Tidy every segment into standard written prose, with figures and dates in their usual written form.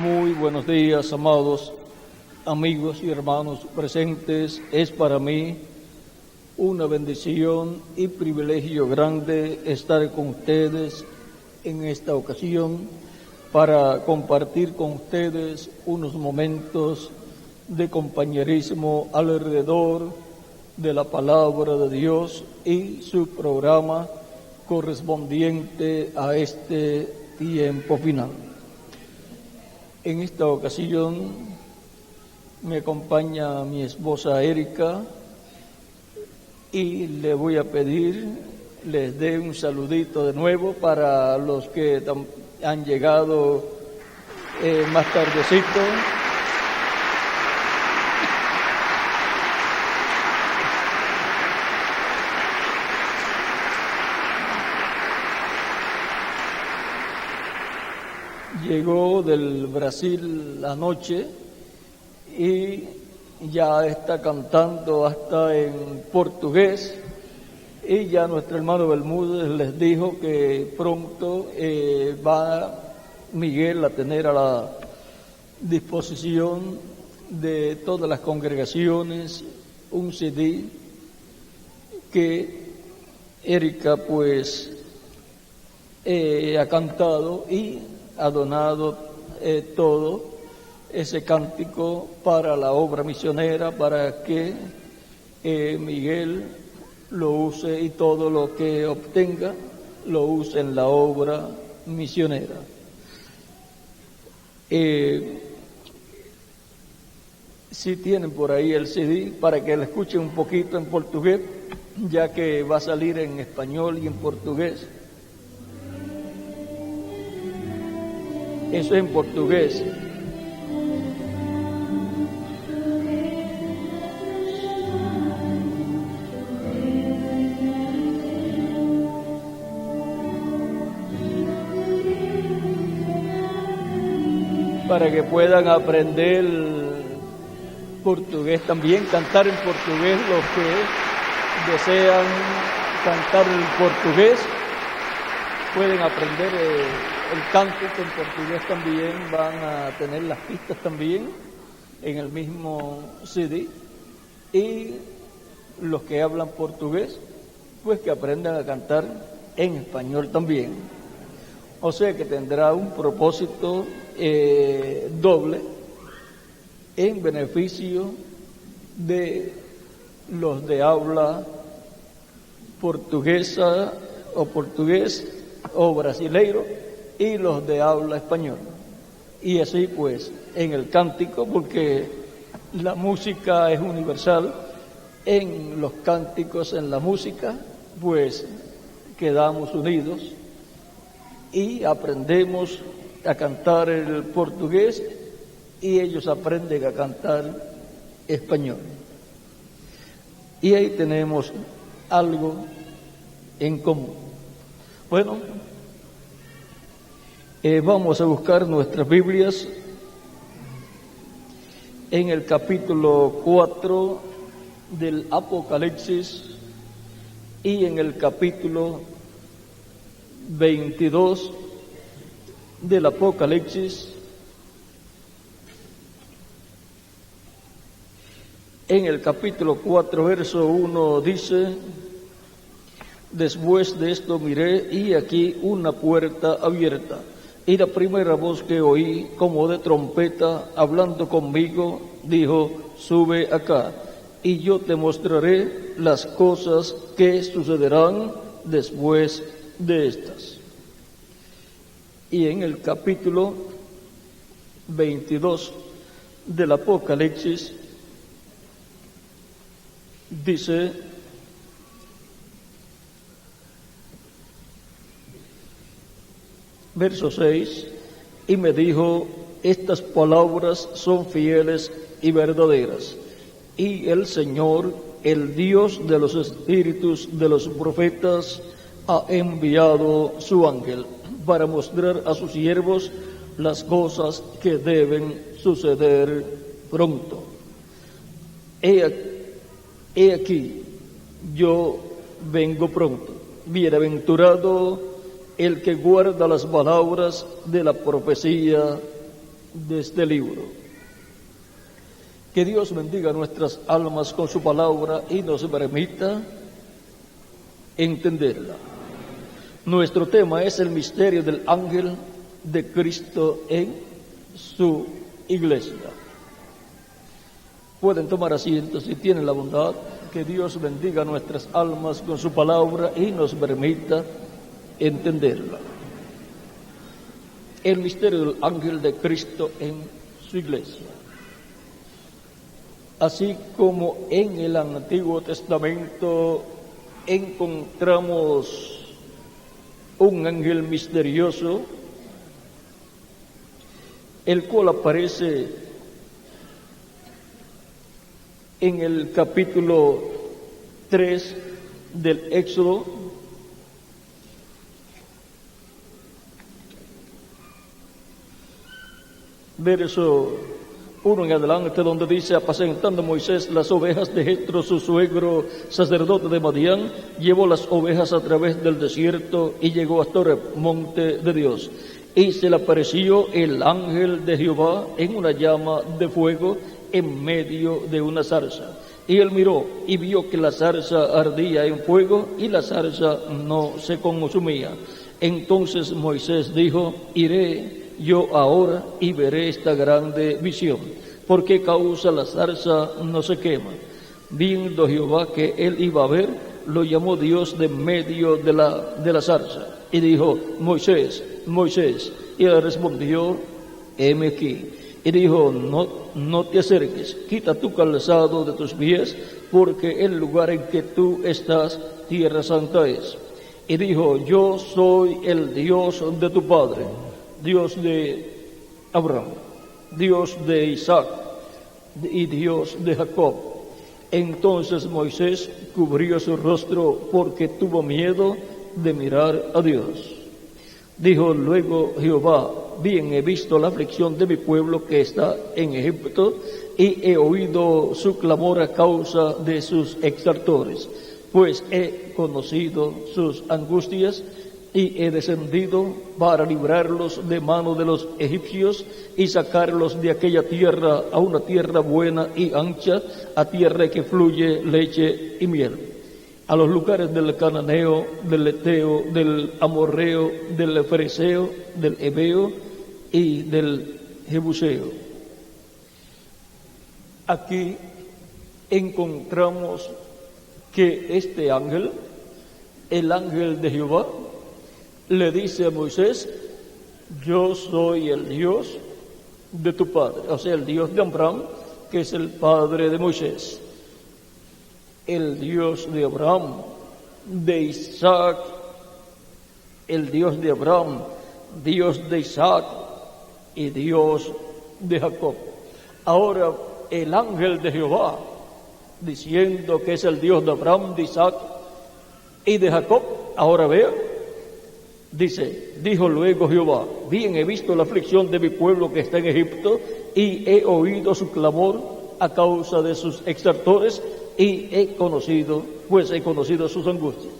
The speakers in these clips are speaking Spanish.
Muy buenos días, amados amigos y hermanos presentes. Es para mí una bendición y privilegio grande estar con ustedes en esta ocasión para compartir con ustedes unos momentos de compañerismo alrededor de la palabra de Dios y su programa correspondiente a este tiempo final. En esta ocasión me acompaña mi esposa Erika y le voy a pedir les dé un saludito de nuevo para los que han llegado más tardecito. Llegó del Brasil anoche y ya está cantando hasta en portugués, y ya nuestro hermano Bermúdez les dijo que pronto va Miguel a tener a la disposición de todas las congregaciones un CD que Erika pues ha cantado y ha donado todo ese cántico para la obra misionera, para que Miguel lo use y todo lo que obtenga lo use en la obra misionera. Si tienen por ahí el CD para que lo escuchen un poquito en portugués, ya que va a salir en español y en portugués. Eso es en portugués. Para que puedan aprender portugués también, cantar en portugués los que desean cantar en portugués. Pueden aprender el cántico en portugués también, van a tener las pistas también en el mismo CD, y los que hablan portugués, pues que aprendan a cantar en español también. O sea que tendrá un propósito doble en beneficio de los de habla portuguesa o portugués o brasileiro y los de habla español. Y así pues en el cántico, porque la música es universal, en los cánticos, en la música, pues quedamos unidos y aprendemos a cantar el portugués y ellos aprenden a cantar español. Y ahí tenemos algo en común. Bueno, vamos a buscar nuestras Biblias en el capítulo 4 del Apocalipsis y en el capítulo 22 del Apocalipsis. En el capítulo 4, verso 1 dice: después de esto miré, y aquí una puerta abierta, y la primera voz que oí, como de trompeta, hablando conmigo, dijo: sube acá, y yo te mostraré las cosas que sucederán después de estas. Y en el capítulo 22 del Apocalipsis dice: verso 6, y me dijo: estas palabras son fieles y verdaderas, y el Señor, el Dios de los espíritus de los profetas, ha enviado su ángel para mostrar a sus siervos las cosas que deben suceder pronto. He aquí, yo vengo pronto. Bienaventurado el que guarda las palabras de la profecía de este libro. Que Dios bendiga nuestras almas con su palabra y nos permita entenderla. Nuestro tema es el misterio del ángel de Cristo en su iglesia. Pueden tomar asiento si tienen la bondad. Que Dios bendiga nuestras almas con su palabra y nos permita entenderla. El misterio del ángel de Cristo en su iglesia. Así como en el Antiguo Testamento encontramos un ángel misterioso, el cual aparece en el capítulo 3 del Éxodo, verso 1 en adelante, donde dice: apacentando Moisés las ovejas de Jetro, su suegro, sacerdote de Madián, llevó las ovejas a través del desierto y llegó hasta el monte de Dios. Y se le apareció el ángel de Jehová en una llama de fuego en medio de una zarza. Y él miró y vio que la zarza ardía en fuego y la zarza no se consumía. Entonces Moisés dijo: iré yo ahora y veré esta grande visión. ¿Por qué causa la zarza no se quema? Viendo Jehová que él iba a ver, lo llamó Dios de medio de la zarza y dijo: Moisés, Moisés. Y él respondió: heme aquí. Y dijo: no te acerques, quita tu calzado de tus pies, porque el lugar en que tú estás, tierra santa es. Y dijo: yo soy el Dios de tu padre, Dios de Abraham, Dios de Isaac y Dios de Jacob. Entonces Moisés cubrió su rostro porque tuvo miedo de mirar a Dios. Dijo luego Jehová: bien he visto la aflicción de mi pueblo que está en Egipto, y he oído su clamor a causa de sus exaltores, pues he conocido sus angustias, y he descendido para librarlos de mano de los egipcios y sacarlos de aquella tierra a una tierra buena y ancha, a tierra que fluye leche y miel, a los lugares del cananeo, del eteo, del amorreo, del fereceo, del heveo y del jebuseo. Aquí encontramos que este ángel, el ángel de Jehová, le dice a Moisés: yo soy el Dios de tu padre, o sea, el Dios de Abraham, que es el padre de Moisés. El Dios de Abraham, de Isaac, el Dios de Abraham, Dios de Isaac y Dios de Jacob. Ahora el ángel de Jehová, diciendo que es el Dios de Abraham, de Isaac y de Jacob, ahora vea, dice: dijo luego Jehová: bien he visto la aflicción de mi pueblo que está en Egipto, y he oído su clamor a causa de sus exaltores, y he conocido sus angustias.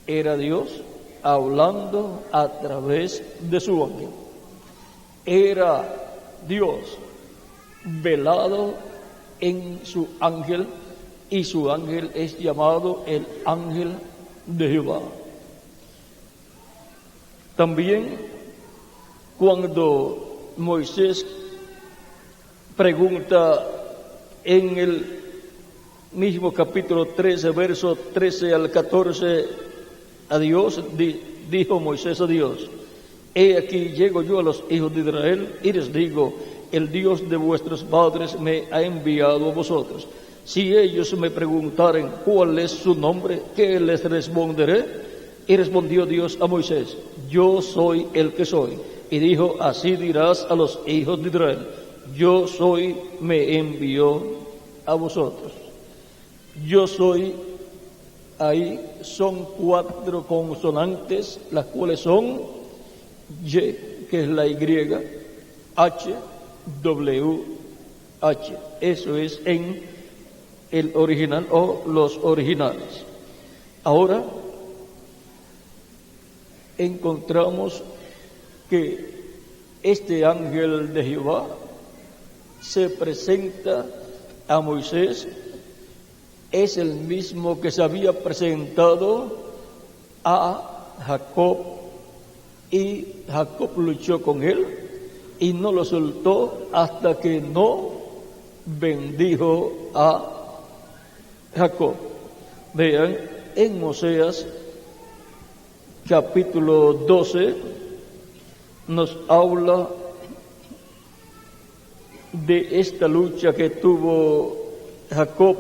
Era Dios hablando a través de su ángel. Era Dios velado en su ángel, y su ángel es llamado el ángel de Jehová. También cuando Moisés pregunta en el mismo capítulo 13, verso 13 al 14, a Dios, dijo Moisés a Dios: he aquí llego yo a los hijos de Israel y les digo: el Dios de vuestros padres me ha enviado a vosotros. Si ellos me preguntaren cuál es su nombre, ¿qué les responderé? Y respondió Dios a Moisés: yo soy el que soy. Y dijo: así dirás a los hijos de Israel: yo soy, me envió a vosotros. Yo soy, ahí son 4 consonantes, las cuales son Y, que es la Y, H, W, H. Eso es en el original o los originales. Ahora encontramos que este ángel de Jehová se presenta a Moisés, es el mismo que se había presentado a Jacob, y Jacob luchó con él y no lo soltó hasta que no bendijo a Jacob. Vean, en Oseas capítulo 12 nos habla de esta lucha que tuvo Jacob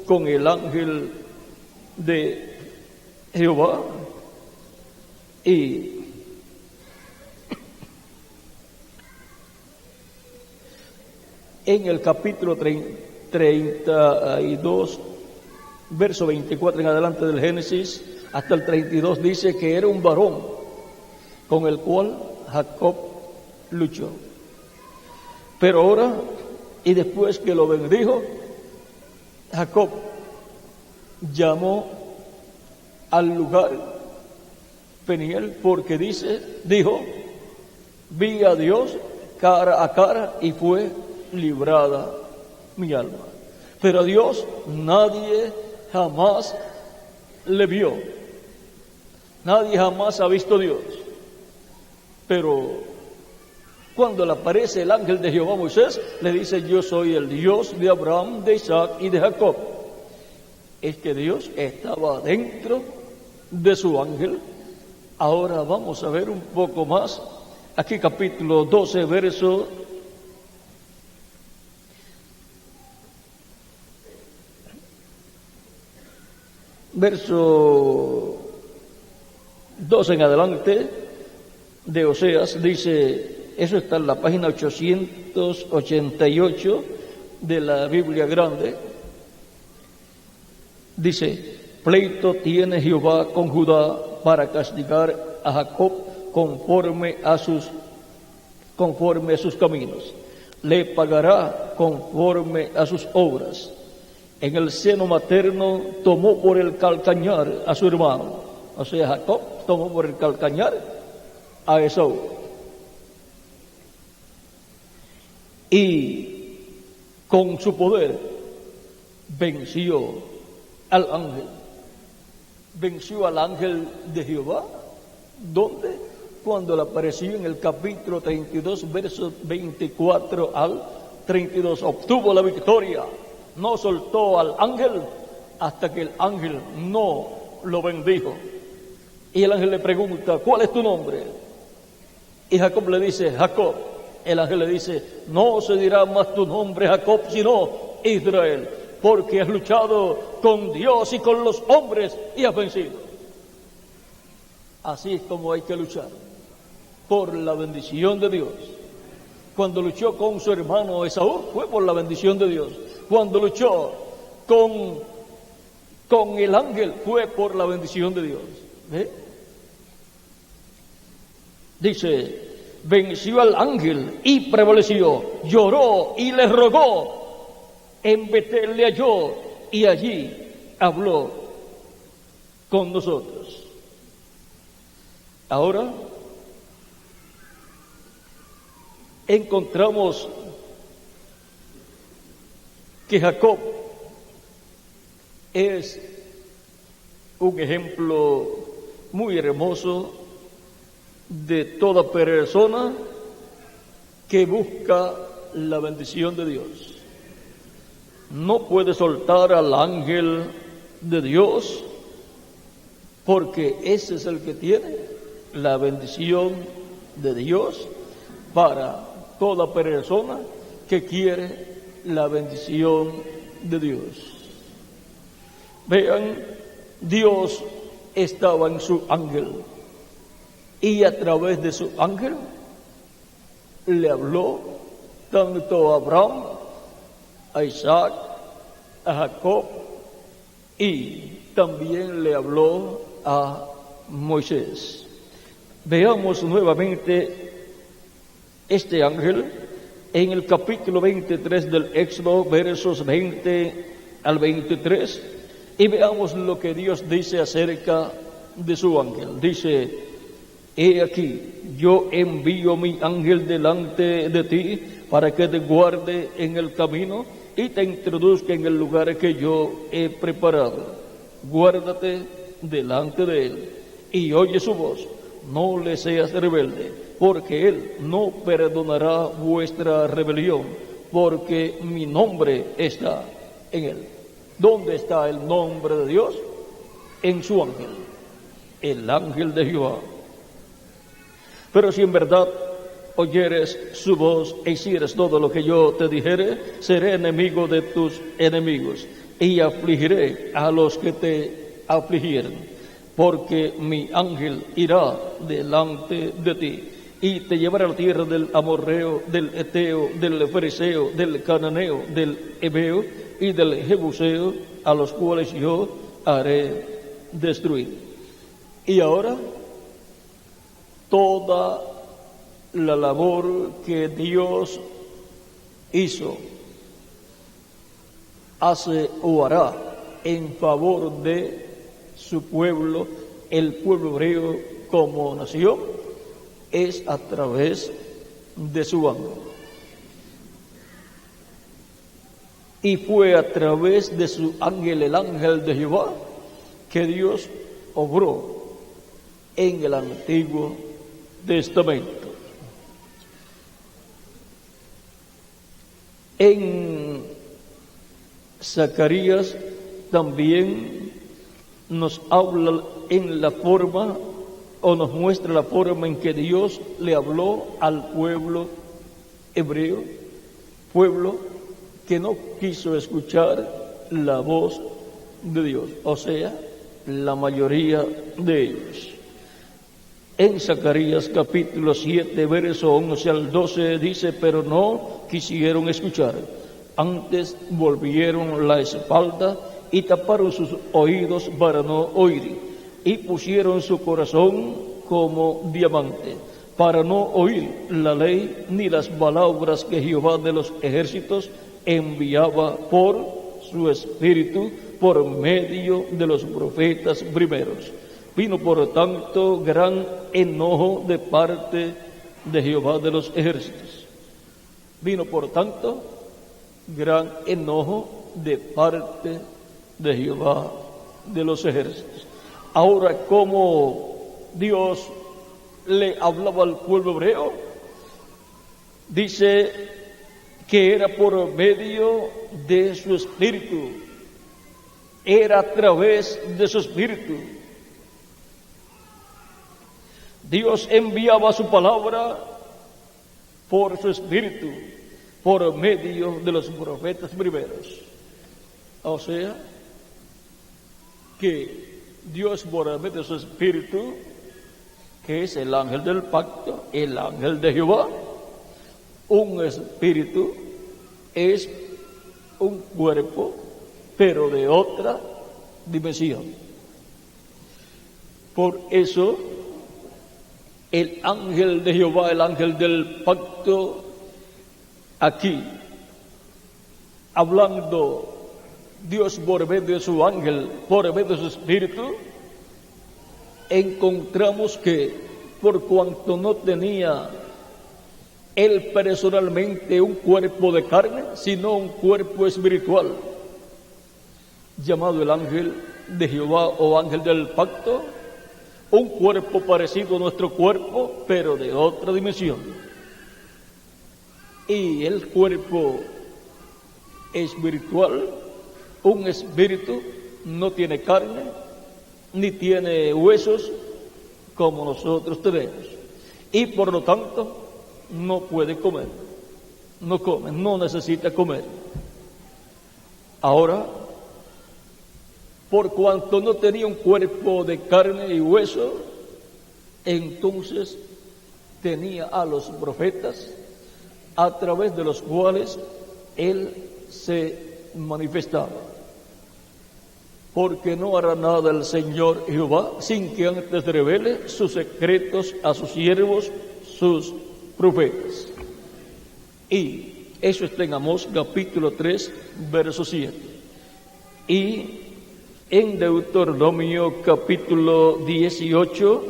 con el ángel de Jehová, y en el capítulo 32, verso 24 en adelante del Génesis hasta el 32, dice que era un varón con el cual Jacob luchó. Pero ahora, y después que lo bendijo, Jacob llamó al lugar Peniel, porque dijo, vi a Dios cara a cara y fue librada mi alma. Pero a Dios nadie jamás le vio. Nadie jamás ha visto a Dios. Pero cuando le aparece el ángel de Jehová a Moisés, le dice, yo soy el Dios de Abraham, de Isaac y de Jacob. Es que Dios estaba dentro de su ángel. Ahora vamos a ver un poco más. Aquí capítulo 12, verso 12 en adelante de Oseas, dice, eso está en la página 888 de la Biblia Grande. Dice, pleito tiene Jehová con Judá para castigar a Jacob conforme a sus caminos. Le pagará conforme a sus obras. En el seno materno tomó por el calcañar a su hermano. O sea, Jacob tomó por el calcañar a Esaú. Y con su poder venció al ángel. Venció al ángel de Jehová. ¿Dónde? Cuando le apareció en el capítulo 32, versos 24 al 32. Obtuvo la victoria. No soltó al ángel hasta que el ángel no lo bendijo. Y el ángel le pregunta, ¿cuál es tu nombre? Y Jacob le dice, Jacob. El ángel le dice, no se dirá más tu nombre Jacob, sino Israel, porque has luchado con Dios y con los hombres y has vencido. Así es como hay que luchar, por la bendición de Dios. Cuando luchó con su hermano Esaú, fue por la bendición de Dios. Cuando luchó con el ángel, fue por la bendición de Dios. ¿Ve? Dice, venció al ángel y prevaleció, lloró y le rogó, en Betel le halló y allí habló con nosotros. Ahora encontramos que Jacob es un ejemplo muy hermoso de toda persona que busca la bendición de Dios. No puede soltar al ángel de Dios, porque ese es el que tiene la bendición de Dios para toda persona que quiere la bendición de Dios. Vean, Dios estaba en su ángel y a través de su ángel le habló tanto a Abraham, a Isaac, a Jacob, y también le habló a Moisés. Veamos nuevamente este ángel en el capítulo 23 del Éxodo, versos 20 al 23, y veamos lo que Dios dice acerca de su ángel. Dice, he aquí, yo envío mi ángel delante de ti para que te guarde en el camino y te introduzca en el lugar que yo he preparado. Guárdate delante de él y oye su voz. No le seas rebelde, porque él no perdonará vuestra rebelión, porque mi nombre está en él. ¿Dónde está el nombre de Dios? En su ángel, el ángel de Jehová. Pero si en verdad oyeres su voz e hicieres todo lo que yo te dijere, seré enemigo de tus enemigos y afligiré a los que te afligieren. Porque mi ángel irá delante de ti y te llevará a la tierra del amorreo, del eteo, del fereceo, del cananeo, del heveo y del jebuseo, a los cuales yo haré destruir. Y ahora, toda la labor que Dios hizo, hace o hará en favor de su pueblo, el pueblo hebreo como nación, es a través de su ángel. Y fue a través de su ángel, el ángel de Jehová, que Dios obró en el Antiguo Testamento. En Zacarías también nos habla en la forma, o nos muestra la forma en que Dios le habló al pueblo hebreo, pueblo que no quiso escuchar la voz de Dios, o sea, la mayoría de ellos. En Zacarías capítulo 7, verso 11 al 12 dice, pero no quisieron escuchar, antes volvieron la espalda y taparon sus oídos para no oír, y pusieron su corazón como diamante, para no oír la ley ni las palabras que Jehová de los ejércitos enviaba por su espíritu, por medio de los profetas primeros. Vino por tanto gran enojo de parte de Jehová de los ejércitos. Vino por tanto gran enojo de parte de Jehová de los ejércitos. Ahora, ¿cómo Dios le hablaba al pueblo hebreo? Dice que era por medio de su espíritu, era a través de su espíritu. Dios enviaba su palabra por su espíritu, por medio de los profetas primeros. O sea, que Dios por medio de su espíritu, que es el ángel del pacto, el ángel de Jehová, un espíritu es un cuerpo, pero de otra dimensión. Por eso, el ángel de Jehová, el ángel del pacto, aquí, hablando Dios por medio de su ángel, por medio de su espíritu, encontramos que por cuanto no tenía él personalmente un cuerpo de carne, sino un cuerpo espiritual, llamado el ángel de Jehová o ángel del pacto, un cuerpo parecido a nuestro cuerpo, pero de otra dimensión. Y el cuerpo espiritual, un espíritu, no tiene carne, ni tiene huesos como nosotros tenemos. Y por lo tanto, no puede comer. No come, no necesita comer. Ahora, por cuanto no tenía un cuerpo de carne y hueso, entonces tenía a los profetas a través de los cuales él se manifestaba. Porque no hará nada el Señor Jehová sin que antes revele sus secretos a sus siervos, sus profetas. Y eso está en Amós capítulo 3, verso 7. Y en Deuteronomio capítulo 18,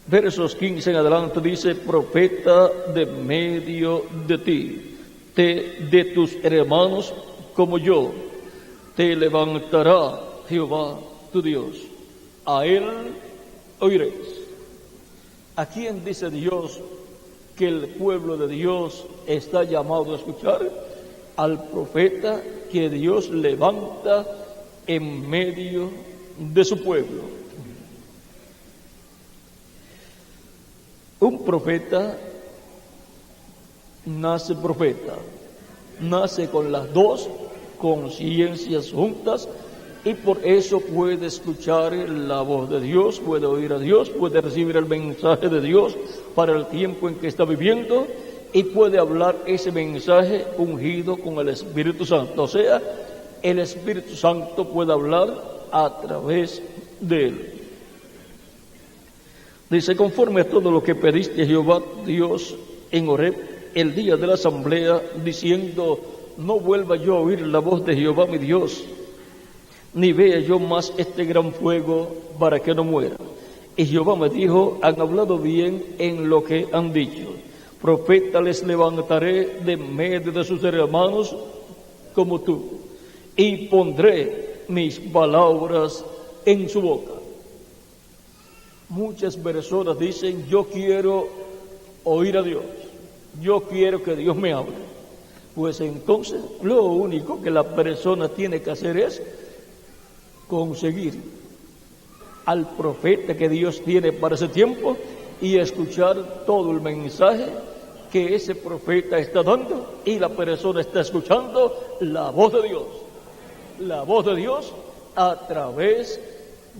versos 15 en adelante dice: profeta de medio de ti, de tus hermanos como yo, te levantará Jehová tu Dios, a él oiréis. ¿A quién dice Dios que el pueblo de Dios está llamado a escuchar? Al profeta que Dios levanta en medio de su pueblo. Un profeta nace con las dos conciencias juntas, y por eso puede escuchar la voz de Dios, puede oír a Dios, puede recibir el mensaje de Dios para el tiempo en que está viviendo, y puede hablar ese mensaje ungido con el Espíritu Santo. O sea, el Espíritu Santo puede hablar a través de él. Dice: conforme a todo lo que pediste a Jehová Dios en Horeb, el día de la asamblea, diciendo: no vuelva yo a oír la voz de Jehová mi Dios, ni vea yo más este gran fuego, para que no muera. Y Jehová me dijo: han hablado bien en lo que han dicho. Profeta les levantaré de medio de sus hermanos como tú, y pondré mis palabras en su boca. Muchas personas dicen: yo quiero oír a Dios, yo quiero que Dios me hable. Pues entonces lo único que la persona tiene que hacer es conseguir al profeta que Dios tiene para ese tiempo y escuchar todo el mensaje que ese profeta está dando, y la persona está escuchando la voz de Dios a través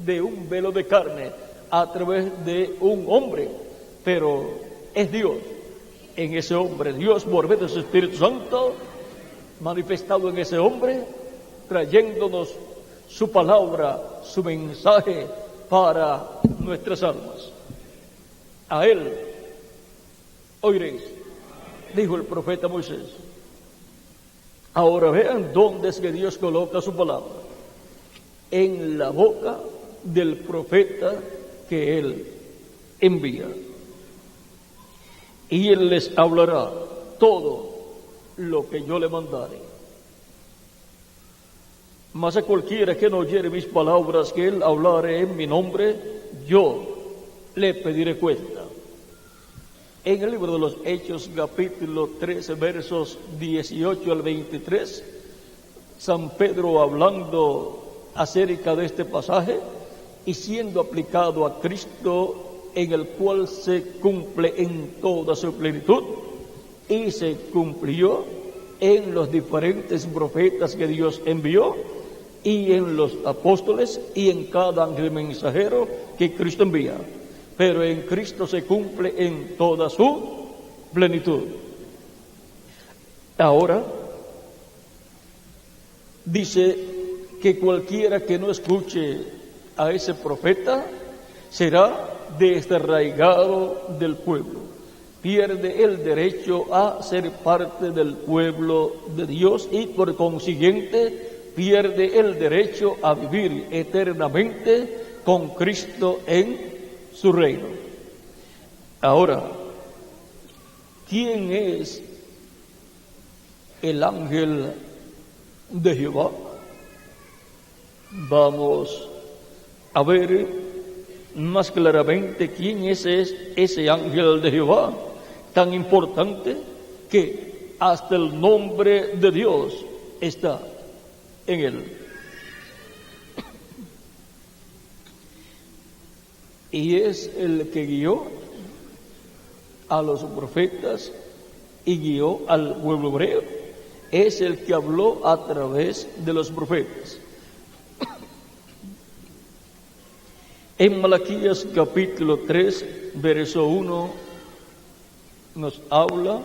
de un velo de carne, a través de un hombre, pero es Dios en ese hombre, Dios por medio de su Espíritu Santo manifestado en ese hombre, trayéndonos su palabra, su mensaje para nuestras almas. A él oiréis, dijo el profeta Moisés. Ahora vean dónde es que Dios coloca su palabra: en la boca del profeta que él envía. Y él les hablará todo lo que yo le mandare. Mas a cualquiera que no oyere mis palabras que él hablare en mi nombre, yo le pediré cuenta. En el libro de los Hechos, capítulo 13, versos 18 al 23, San Pedro, hablando acerca de este pasaje y siendo aplicado a Cristo, en el cual se cumple en toda su plenitud, y se cumplió en los diferentes profetas que Dios envió, y en los apóstoles, y en cada ángel mensajero que Cristo envía. Pero en Cristo se cumple en toda su plenitud. Ahora dice que cualquiera que no escuche a ese profeta será desarraigado del pueblo, pierde el derecho a ser parte del pueblo de Dios, y por consiguiente pierde el derecho a vivir eternamente con Cristo en su reino. Ahora, ¿quién es el ángel de Jehová? Vamos a ver más claramente quién es ese ángel de Jehová, tan importante que hasta el nombre de Dios está en él. Y es el que guió a los profetas y guió al pueblo hebreo. Es el que habló a través de los profetas. En Malaquías capítulo 3, verso 1, nos habla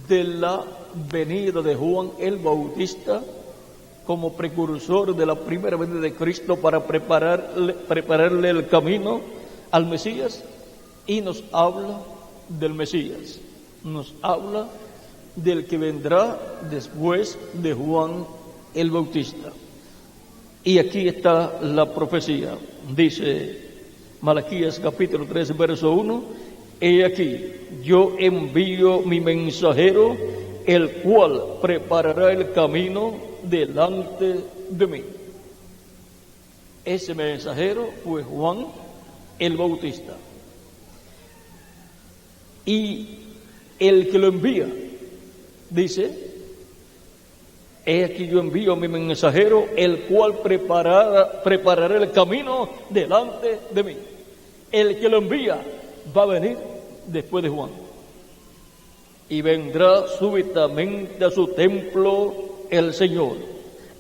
de la venida de Juan el Bautista como precursor de la primera venida de Cristo para prepararle el camino al Mesías, y nos habla del Mesías, nos habla del que vendrá después de Juan el Bautista. Y aquí está la profecía. Dice Malaquías capítulo 3, verso 1. He aquí, yo envío mi mensajero, el cual preparará el camino delante de mí. Ese mensajero fue Juan el Bautista. Y el que lo envía, dice, he aquí yo envío a mi mensajero, el cual preparará el camino delante de mí. El que lo envía va a venir después de Juan. Y vendrá súbitamente a su templo el Señor,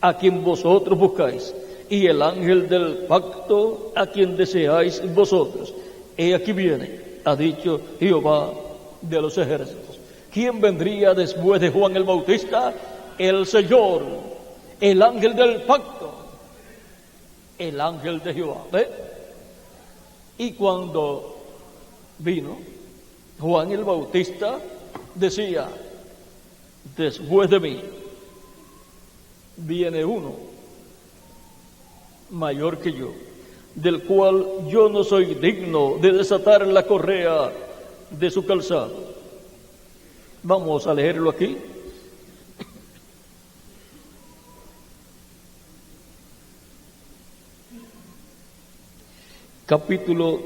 a quien vosotros buscáis, y el ángel del pacto, a quien deseáis vosotros. He aquí viene, ha dicho Jehová de los ejércitos. ¿Quién vendría después de Juan el Bautista? El Señor, el ángel del pacto, el ángel de Jehová. ¿Ve? Y cuando vino Juan el Bautista, decía, después de mí viene uno mayor que yo, del cual yo no soy digno de desatar la correa de su calzado. Vamos a leerlo aquí. Capítulo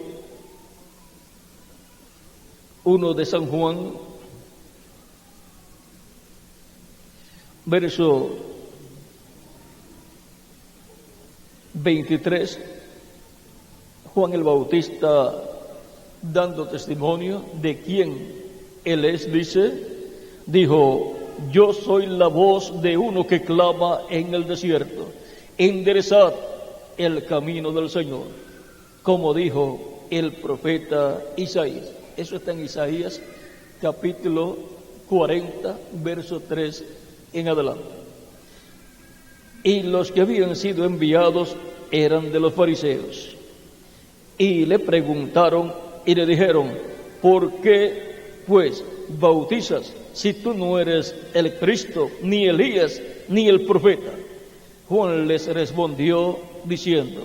1 de San Juan, verso 23, Juan el Bautista dando testimonio de quién él es, dijo, yo soy la voz de uno que clama en el desierto, enderezad el camino del Señor, como dijo el profeta Isaías. Eso está en Isaías capítulo 40, verso 3 en adelante. Y los que habían sido enviados eran de los fariseos. Y le preguntaron y le dijeron, ¿por qué pues bautizas si tú no eres el Cristo, ni Elías, ni el profeta? Juan les respondió diciendo,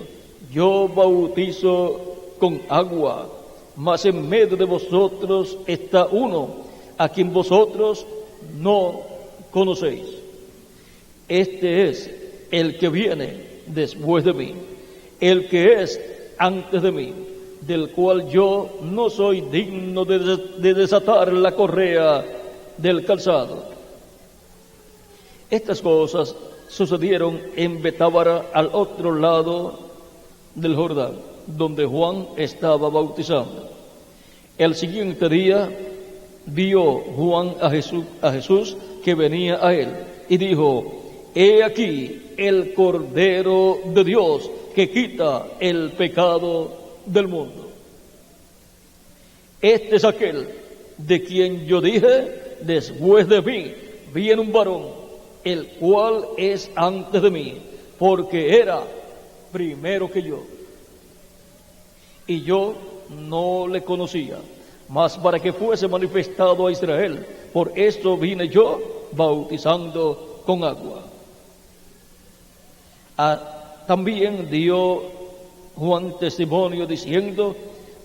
yo bautizo con agua, mas en medio de vosotros está uno, a quien vosotros no conocéis. Este es el que viene después de mí, el que es antes de mí, del cual yo no soy digno de desatar la correa del calzado. Estas cosas sucedieron en Betábara, al otro lado del Jordán, donde Juan estaba bautizando. El siguiente día vio Juan a Jesús que venía a él y dijo, he aquí el Cordero de Dios que quita el pecado del mundo. Este es aquel de quien yo dije, después de mí viene un varón, el cual es antes de mí, porque era primero que yo. Y yo no le conocía, mas para que fuese manifestado a Israel, por esto vine yo bautizando con agua. También dio Juan testimonio diciendo,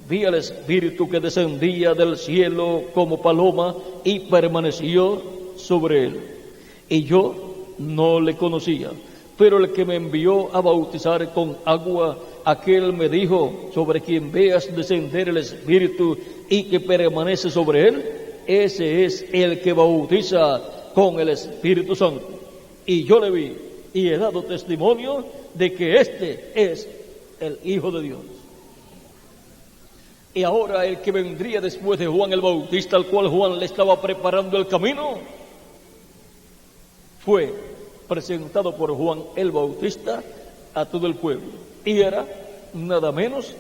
vi al Espíritu que descendía del cielo como paloma y permaneció sobre él. Y yo no le conocía, pero el que me envió a bautizar con agua, aquel me dijo, sobre quien veas descender el Espíritu y que permanece sobre él, ese es el que bautiza con el Espíritu Santo. Y yo le vi y he dado testimonio de que este es el Hijo de Dios. Y ahora el que vendría después de Juan el Bautista, al cual Juan le estaba preparando el camino, fue presentado por Juan el Bautista a todo el pueblo. Y era nada menos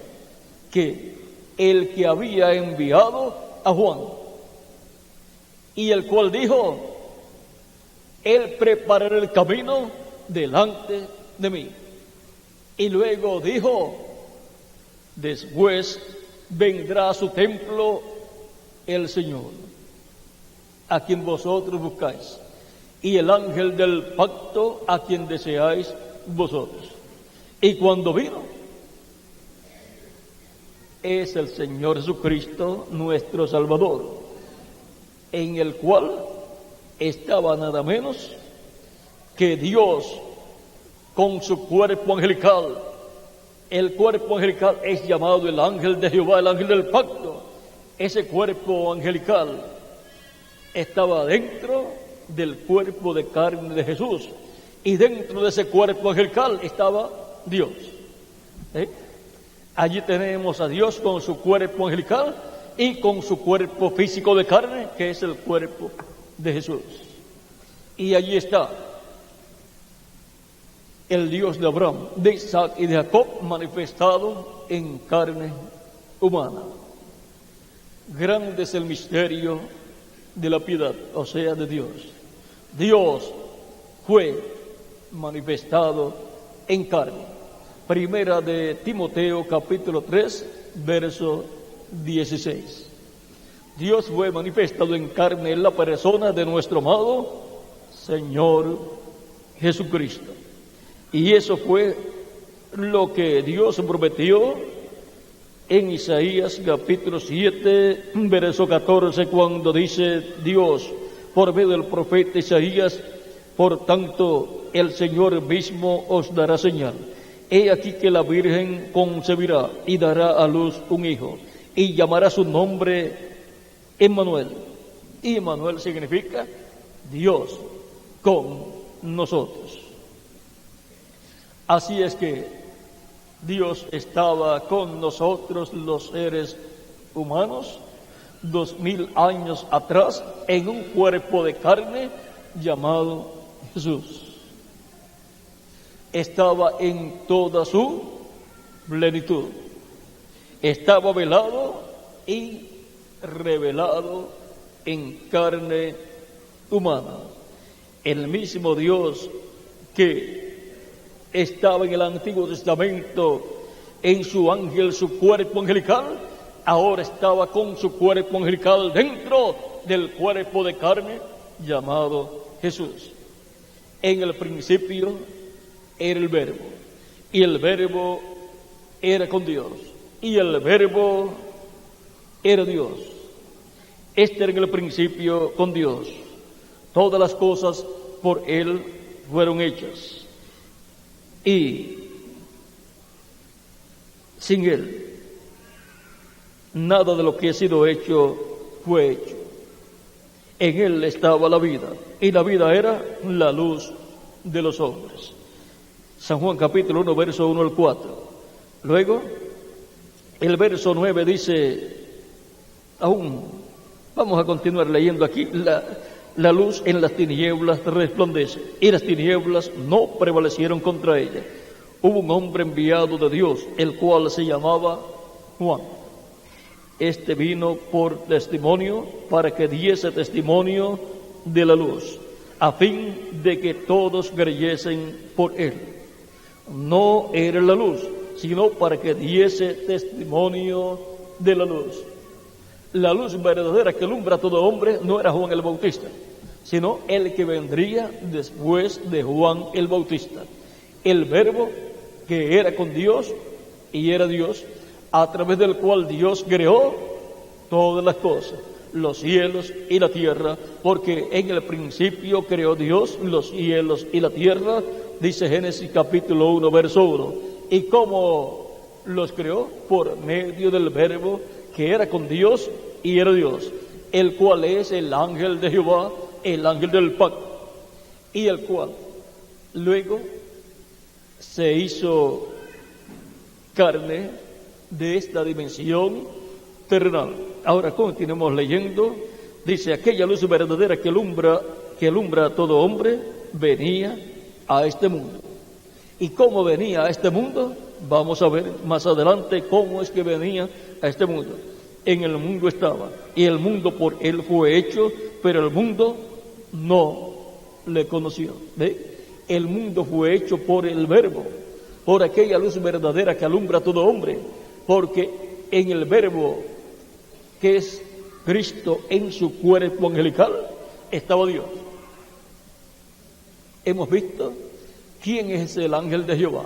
que el que había enviado a Juan. Y el cual dijo, él preparará el camino delante de mí. Y luego dijo, después vendrá a su templo el Señor, a quien vosotros buscáis, y el ángel del pacto, a quien deseáis vosotros. Y cuando vino, es el Señor Jesucristo, nuestro Salvador, en el cual estaba nada menos que Dios con su cuerpo angelical. El cuerpo angelical es llamado el ángel de Jehová, el ángel del pacto. Ese cuerpo angelical estaba dentro del cuerpo de carne de Jesús, y dentro de ese cuerpo angelical estaba Dios. Allí tenemos a Dios con su cuerpo angelical y con su cuerpo físico de carne, que es el cuerpo de Jesús. Y allí está el Dios de Abraham, de Isaac y de Jacob, manifestado en carne humana. Grande es el misterio de la piedad, o sea, de Dios. Dios fue manifestado en carne. Primera de Timoteo, capítulo 3, verso 16. Dios fue manifestado en carne en la persona de nuestro amado Señor Jesucristo. Y eso fue lo que Dios prometió en Isaías capítulo 7, verso 14, cuando dice Dios por medio del profeta Isaías: por tanto el Señor mismo os dará señal. He aquí que la Virgen concebirá y dará a luz un hijo, y llamará su nombre Emmanuel. Y Emmanuel significa Dios con nosotros. Así es que Dios estaba con nosotros, los seres humanos, 2000 años atrás, en un cuerpo de carne llamado Jesús. Estaba en toda su plenitud. Estaba velado y revelado en carne humana. El mismo Dios que estaba en el Antiguo Testamento en su ángel, su cuerpo angelical, ahora estaba con su cuerpo angelical dentro del cuerpo de carne llamado Jesús. En el principio era el Verbo, y el Verbo era con Dios, y el Verbo era Dios. Este era en el principio con Dios. Todas las cosas por Él fueron hechas, y sin Él nada de lo que ha sido hecho fue hecho. En Él estaba la vida, y la vida era la luz de los hombres. San Juan capítulo 1, verso 1 al 4. Luego, el verso 9 dice, vamos a continuar leyendo aquí, la luz en las tinieblas resplandece, y las tinieblas no prevalecieron contra ella. Hubo un hombre enviado de Dios, el cual se llamaba Juan. Este vino por testimonio, para que diese testimonio de la luz, a fin de que todos creyesen por él. No era la luz, sino para que diese testimonio de la luz. La luz verdadera que alumbra a todo hombre no era Juan el Bautista, sino el que vendría después de Juan el Bautista. El Verbo que era con Dios y era Dios, a través del cual Dios creó todas las cosas, los cielos y la tierra, porque en el principio creó Dios los cielos y la tierra, dice Génesis capítulo 1, verso 1. ¿Y cómo los creó? Por medio del Verbo que era con Dios y era Dios, el cual es el ángel de Jehová, el ángel del pacto, y el cual luego se hizo carne de esta dimensión terrenal. Ahora continuemos leyendo. Dice: aquella luz verdadera que alumbra a todo hombre venía a este mundo. ¿Y cómo venía a este mundo? Vamos a ver más adelante cómo es que venía a este mundo. En el mundo estaba, y el mundo por él fue hecho, pero el mundo no le conoció. ¿Ve? El mundo fue hecho por el Verbo, por aquella luz verdadera que alumbra a todo hombre, porque en el Verbo, que es Cristo en su cuerpo angelical, estaba Dios. Hemos visto quién es el ángel de Jehová.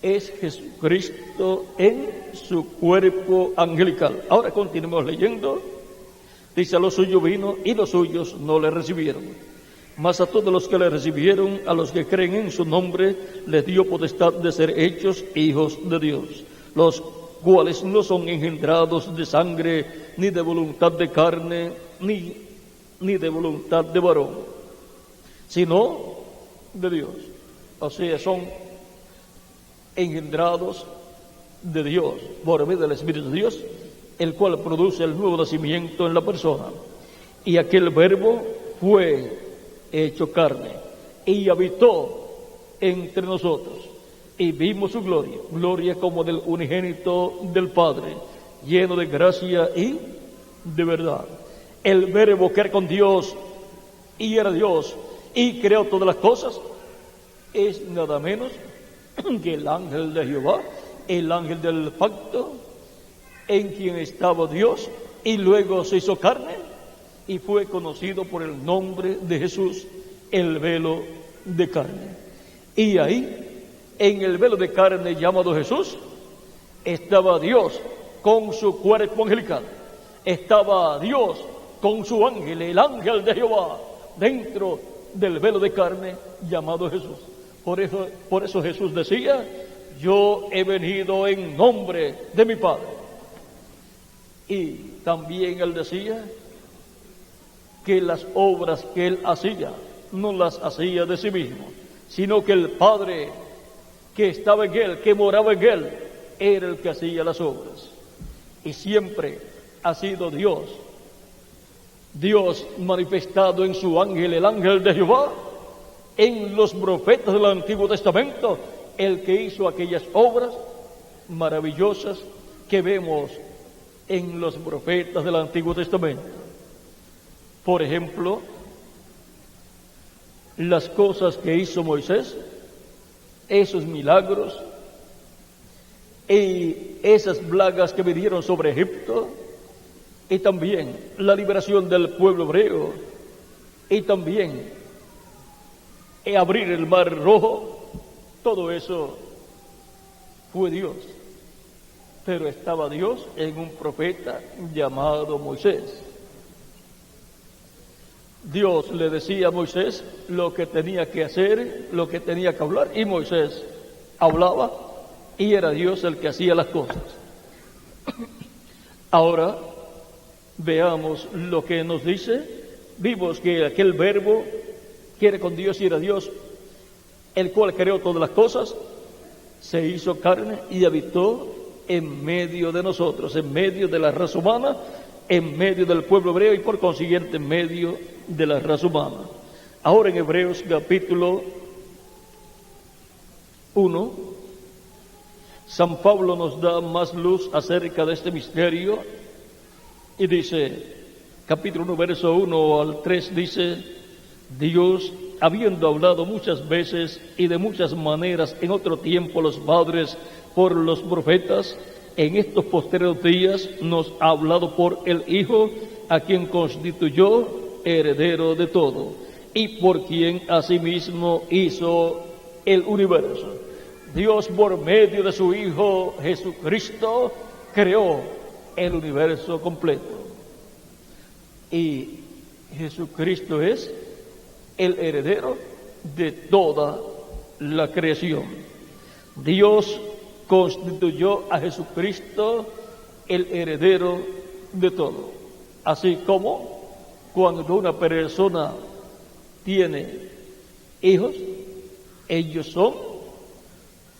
es Jesucristo en su cuerpo angelical. Ahora continuemos leyendo. Dice: a los suyos vino y los suyos no le recibieron. Mas a todos los que le recibieron, a los que creen en su nombre, les dio potestad de ser hechos hijos de Dios, los cuales no son engendrados de sangre, ni de voluntad de carne, ni de voluntad de varón, sino de Dios. O sea, son engendrados de Dios por medio del Espíritu de Dios, el cual produce el nuevo nacimiento en la persona. Y aquel Verbo fue hecho carne y habitó entre nosotros, y vimos su gloria, gloria como del unigénito del Padre, lleno de gracia y de verdad. El Verbo que era con Dios y era Dios y creó todas las cosas, es nada menos que el ángel de Jehová, el ángel del pacto, en quien estaba Dios, y luego se hizo carne y fue conocido por el nombre de Jesús, el velo de carne. Y ahí, en el velo de carne llamado Jesús, estaba Dios con su cuerpo angelical, estaba Dios con su ángel, el ángel de Jehová, dentro del velo de carne llamado Jesús. Por eso Jesús decía: yo he venido en nombre de mi Padre. Y también él decía que las obras que él hacía no las hacía de sí mismo, sino que el Padre que estaba en él, que moraba en él, era el que hacía las obras. Y siempre ha sido Dios manifestado en su ángel, el ángel de Jehová, en los profetas del Antiguo Testamento, el que hizo aquellas obras maravillosas que vemos en los profetas del Antiguo Testamento. Por ejemplo, las cosas que hizo Moisés, esos milagros y esas plagas que vinieron sobre Egipto, y también la liberación del pueblo hebreo, y también abrir el mar rojo, todo eso fue Dios. Pero estaba Dios en un profeta llamado Moisés. Dios le decía a Moisés lo que tenía que hacer, lo que tenía que hablar, y Moisés hablaba, y era Dios el que hacía las cosas. Ahora veamos lo que nos dice. Vimos que aquel Verbo que era con Dios y era Dios, el cual creó todas las cosas, se hizo carne y habitó en medio de nosotros, en medio de la raza humana, en medio del pueblo hebreo y por consiguiente en medio de la raza humana. Ahora en Hebreos capítulo 1, San Pablo nos da más luz acerca de este misterio y dice, capítulo 1, verso 1 al 3, dice: Dios, habiendo hablado muchas veces y de muchas maneras en otro tiempo los padres por los profetas, en estos postreros días nos ha hablado por el Hijo, a quien constituyó heredero de todo, y por quien asimismo hizo el universo. Dios, por medio de su Hijo Jesucristo, creó el universo completo. Y Jesucristo es el heredero de toda la creación. Dios constituyó a Jesucristo el heredero de todo. Así como cuando una persona tiene hijos, ellos son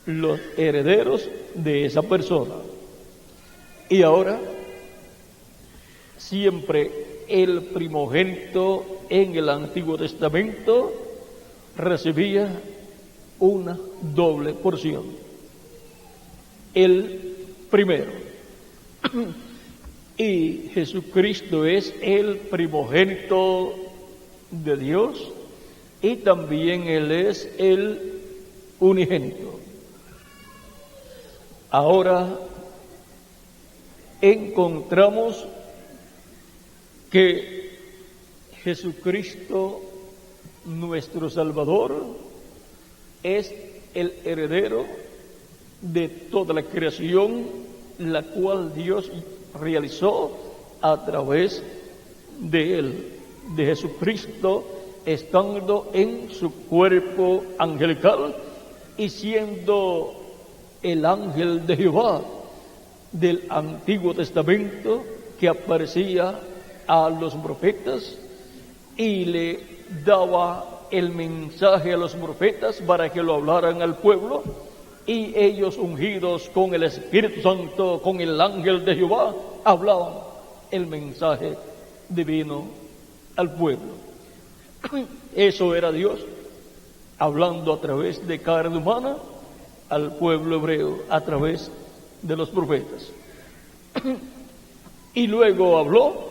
los herederos de esa persona. Y ahora, siempre el primogénito en el Antiguo Testamento recibía una doble porción. El primero. Y Jesucristo es el primogénito de Dios y también Él es el unigénito. Ahora encontramos que Jesucristo, nuestro Salvador, es el heredero de toda la creación, la cual Dios realizó a través de Él, de Jesucristo, estando en su cuerpo angelical y siendo el ángel de Jehová del Antiguo Testamento que aparecía a los profetas y le daba el mensaje a los profetas para que lo hablaran al pueblo, y ellos, ungidos con el Espíritu Santo, con el ángel de Jehová, hablaban el mensaje divino al pueblo. Eso era Dios hablando a través de carne humana al pueblo hebreo, a través de los profetas. Y luego habló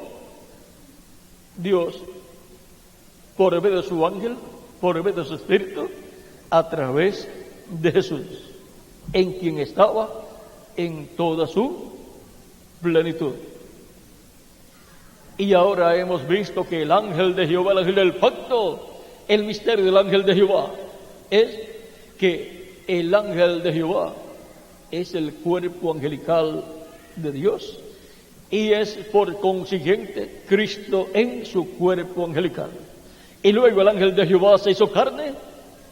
Dios por medio de su ángel, por medio de su Espíritu, a través de Jesús, en quien estaba en toda su plenitud. Y ahora hemos visto que el ángel de Jehová, el ángel del pacto, el misterio del ángel de Jehová es que el ángel de Jehová es el cuerpo angelical de Dios y es por consiguiente Cristo en su cuerpo angelical. Y luego el ángel de Jehová se hizo carne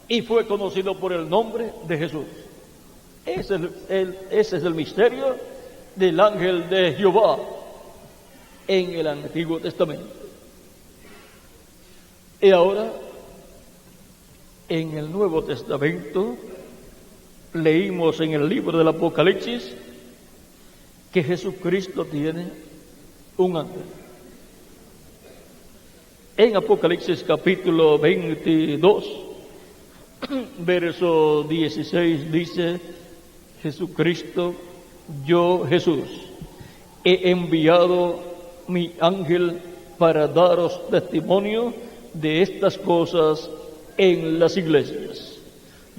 y fue conocido por el nombre de Jesús. Ese es el misterio del ángel de Jehová en el Antiguo Testamento. Y ahora, en el Nuevo Testamento, leímos en el libro del Apocalipsis que Jesucristo tiene un ángel. En Apocalipsis capítulo 22, verso 16 dice: Jesucristo, yo Jesús, he enviado mi ángel para daros testimonio de estas cosas en las iglesias.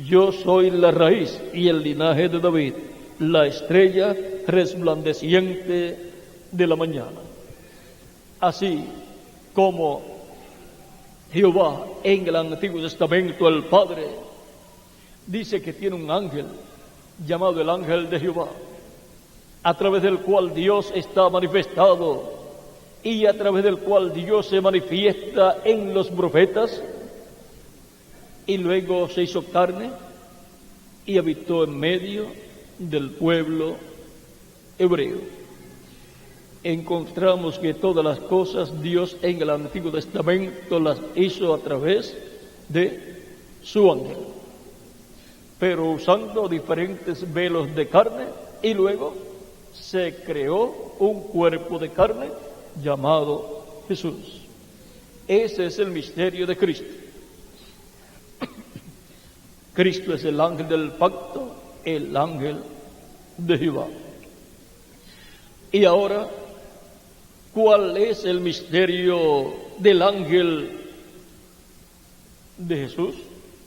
Yo soy la raíz y el linaje de David, la estrella resplandeciente de la mañana. Así como Jehová en el Antiguo Testamento, el Padre, dice que tiene un ángel llamado el ángel de Jehová, a través del cual Dios está manifestado y a través del cual Dios se manifiesta en los profetas, y luego se hizo carne y habitó en medio del pueblo hebreo. Encontramos que todas las cosas Dios en el Antiguo Testamento las hizo a través de su ángel, pero usando diferentes velos de carne, y luego se creó un cuerpo de carne llamado Jesús. Ese es el misterio de Cristo. Cristo es el ángel del pacto, el ángel de Jehová. Y ahora, ¿cuál es el misterio del ángel de Jesús,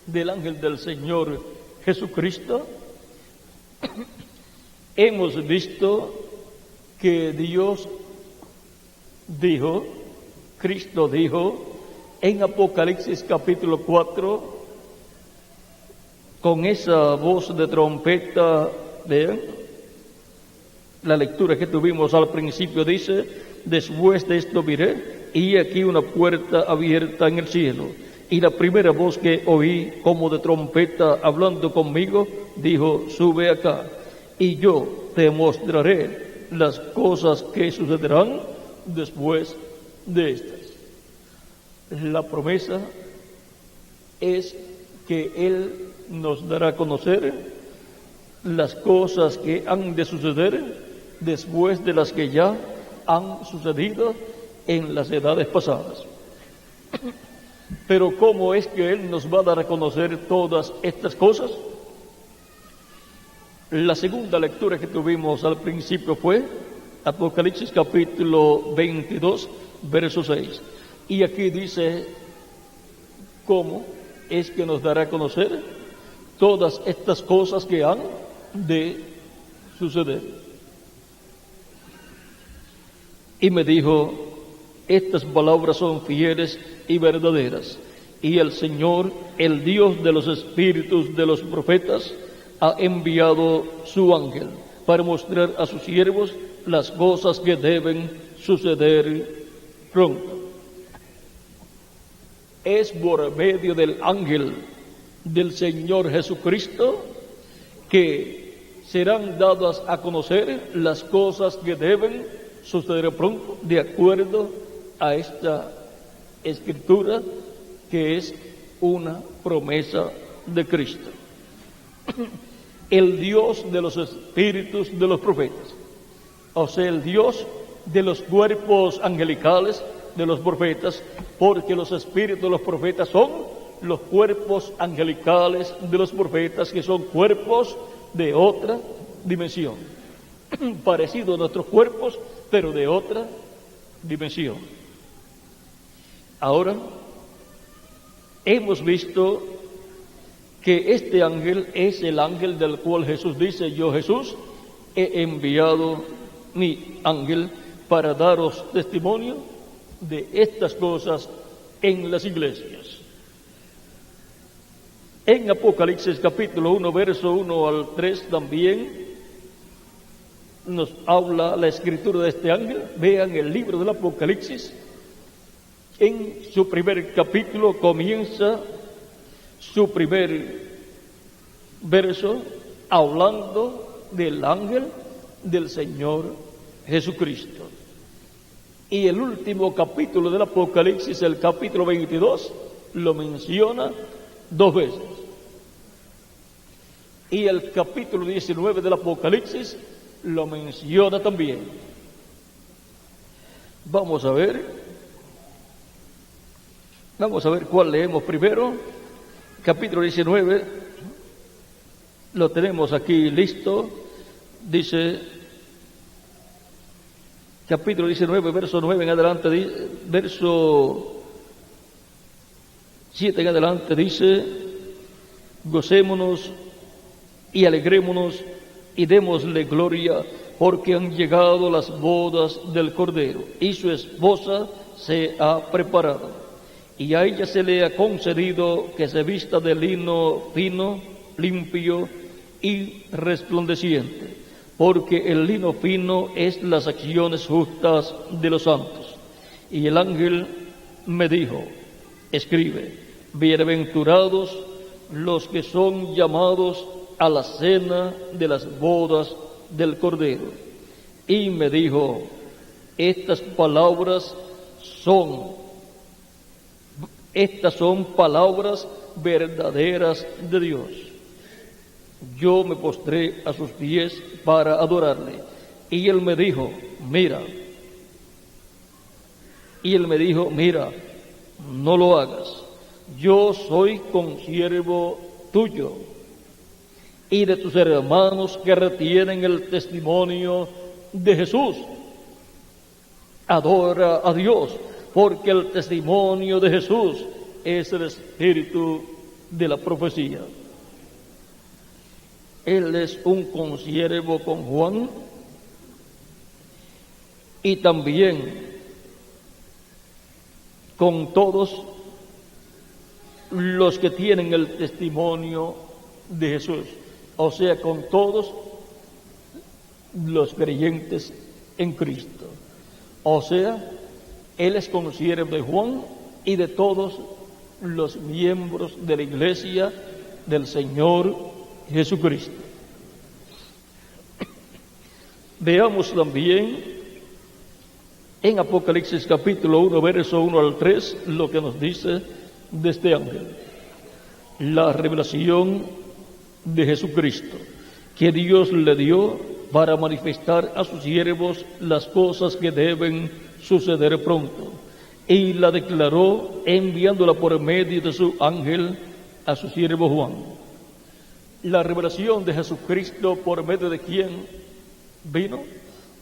del ángel del Señor Jesucristo? Hemos visto que Dios dijo, Cristo dijo en Apocalipsis capítulo 4, con esa voz de trompeta, vean, la lectura que tuvimos al principio dice: después de esto miré, y aquí una puerta abierta en el cielo, y la primera voz que oí como de trompeta hablando conmigo, dijo: sube acá, y yo te mostraré las cosas que sucederán después de estas. La promesa es que Él nos dará a conocer las cosas que han de suceder después de las que ya han sucedido en las edades pasadas. Pero ¿cómo es que Él nos va a dar a conocer todas estas cosas? La segunda lectura que tuvimos al principio fue Apocalipsis capítulo 22, verso 6. Y aquí dice cómo es que nos dará a conocer todas estas cosas que han de suceder. Y me dijo: estas palabras son fieles y verdaderas, y el Señor, el Dios de los espíritus de los profetas, ha enviado su ángel para mostrar a sus siervos las cosas que deben suceder pronto. Es por medio del ángel del Señor Jesucristo que serán dadas a conocer las cosas que deben suceder pronto, de acuerdo a esta escritura que es una promesa de Cristo. El Dios de los espíritus de los profetas, o sea, el Dios de los cuerpos angelicales de los profetas, porque los espíritus de los profetas son los cuerpos angelicales de los profetas, que son cuerpos de otra dimensión, parecidos a nuestros cuerpos, pero de otra dimensión. Ahora, hemos visto que este ángel es el ángel del cual Jesús dice: yo, Jesús, he enviado mi ángel para daros testimonio de estas cosas en las iglesias. En Apocalipsis capítulo 1, verso 1 al 3 también nos habla la escritura de este ángel. Vean el libro del Apocalipsis. En su primer capítulo comienza su primer verso hablando del ángel del Señor Jesucristo. Y el último capítulo del Apocalipsis, el capítulo 22, lo menciona 2 veces. Y el capítulo 19 del Apocalipsis lo menciona también. Vamos a ver cuál leemos primero. Capítulo 19, lo tenemos aquí listo. Dice, capítulo 19, verso 9 en adelante, verso 7 en adelante, dice: gocémonos y alegrémonos y démosle gloria, porque han llegado las bodas del Cordero, y su esposa se ha preparado. Y a ella se le ha concedido que se vista de lino fino, limpio y resplandeciente, porque el lino fino es las acciones justas de los santos. Y el ángel me dijo: escribe, bienaventurados los que son llamados a la cena de las bodas del Cordero. Y me dijo: estas son palabras verdaderas de Dios. Yo me postré a sus pies para adorarle. Y él me dijo: mira, no lo hagas. Yo soy consiervo tuyo y de tus hermanos que retienen el testimonio de Jesús. Adora a Dios, porque el testimonio de Jesús es el espíritu de la profecía. Él es un consiervo con Juan y también con todos los que tienen el testimonio de Jesús, o sea, con todos los creyentes en Cristo. O sea, él es consiervo de Juan y de todos los miembros de la iglesia del Señor Jesucristo. Veamos también en Apocalipsis capítulo 1, verso 1 al 3, lo que nos dice de este ángel. La revelación de Jesucristo, que Dios le dio para manifestar a sus siervos las cosas que deben suceder pronto, y la declaró enviándola por medio de su ángel a su siervo Juan. La revelación de Jesucristo, ¿por medio de quién vino?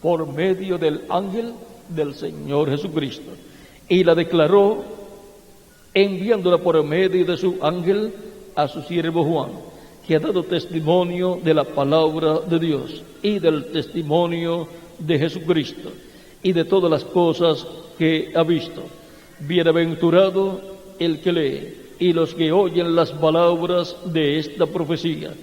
Por medio del ángel del Señor Jesucristo, y la declaró enviándola por medio de su ángel a su siervo Juan, que ha dado testimonio de la palabra de Dios y del testimonio de Jesucristo y de todas las cosas que ha visto. Bienaventurado el que lee y los que oyen las palabras de esta profecía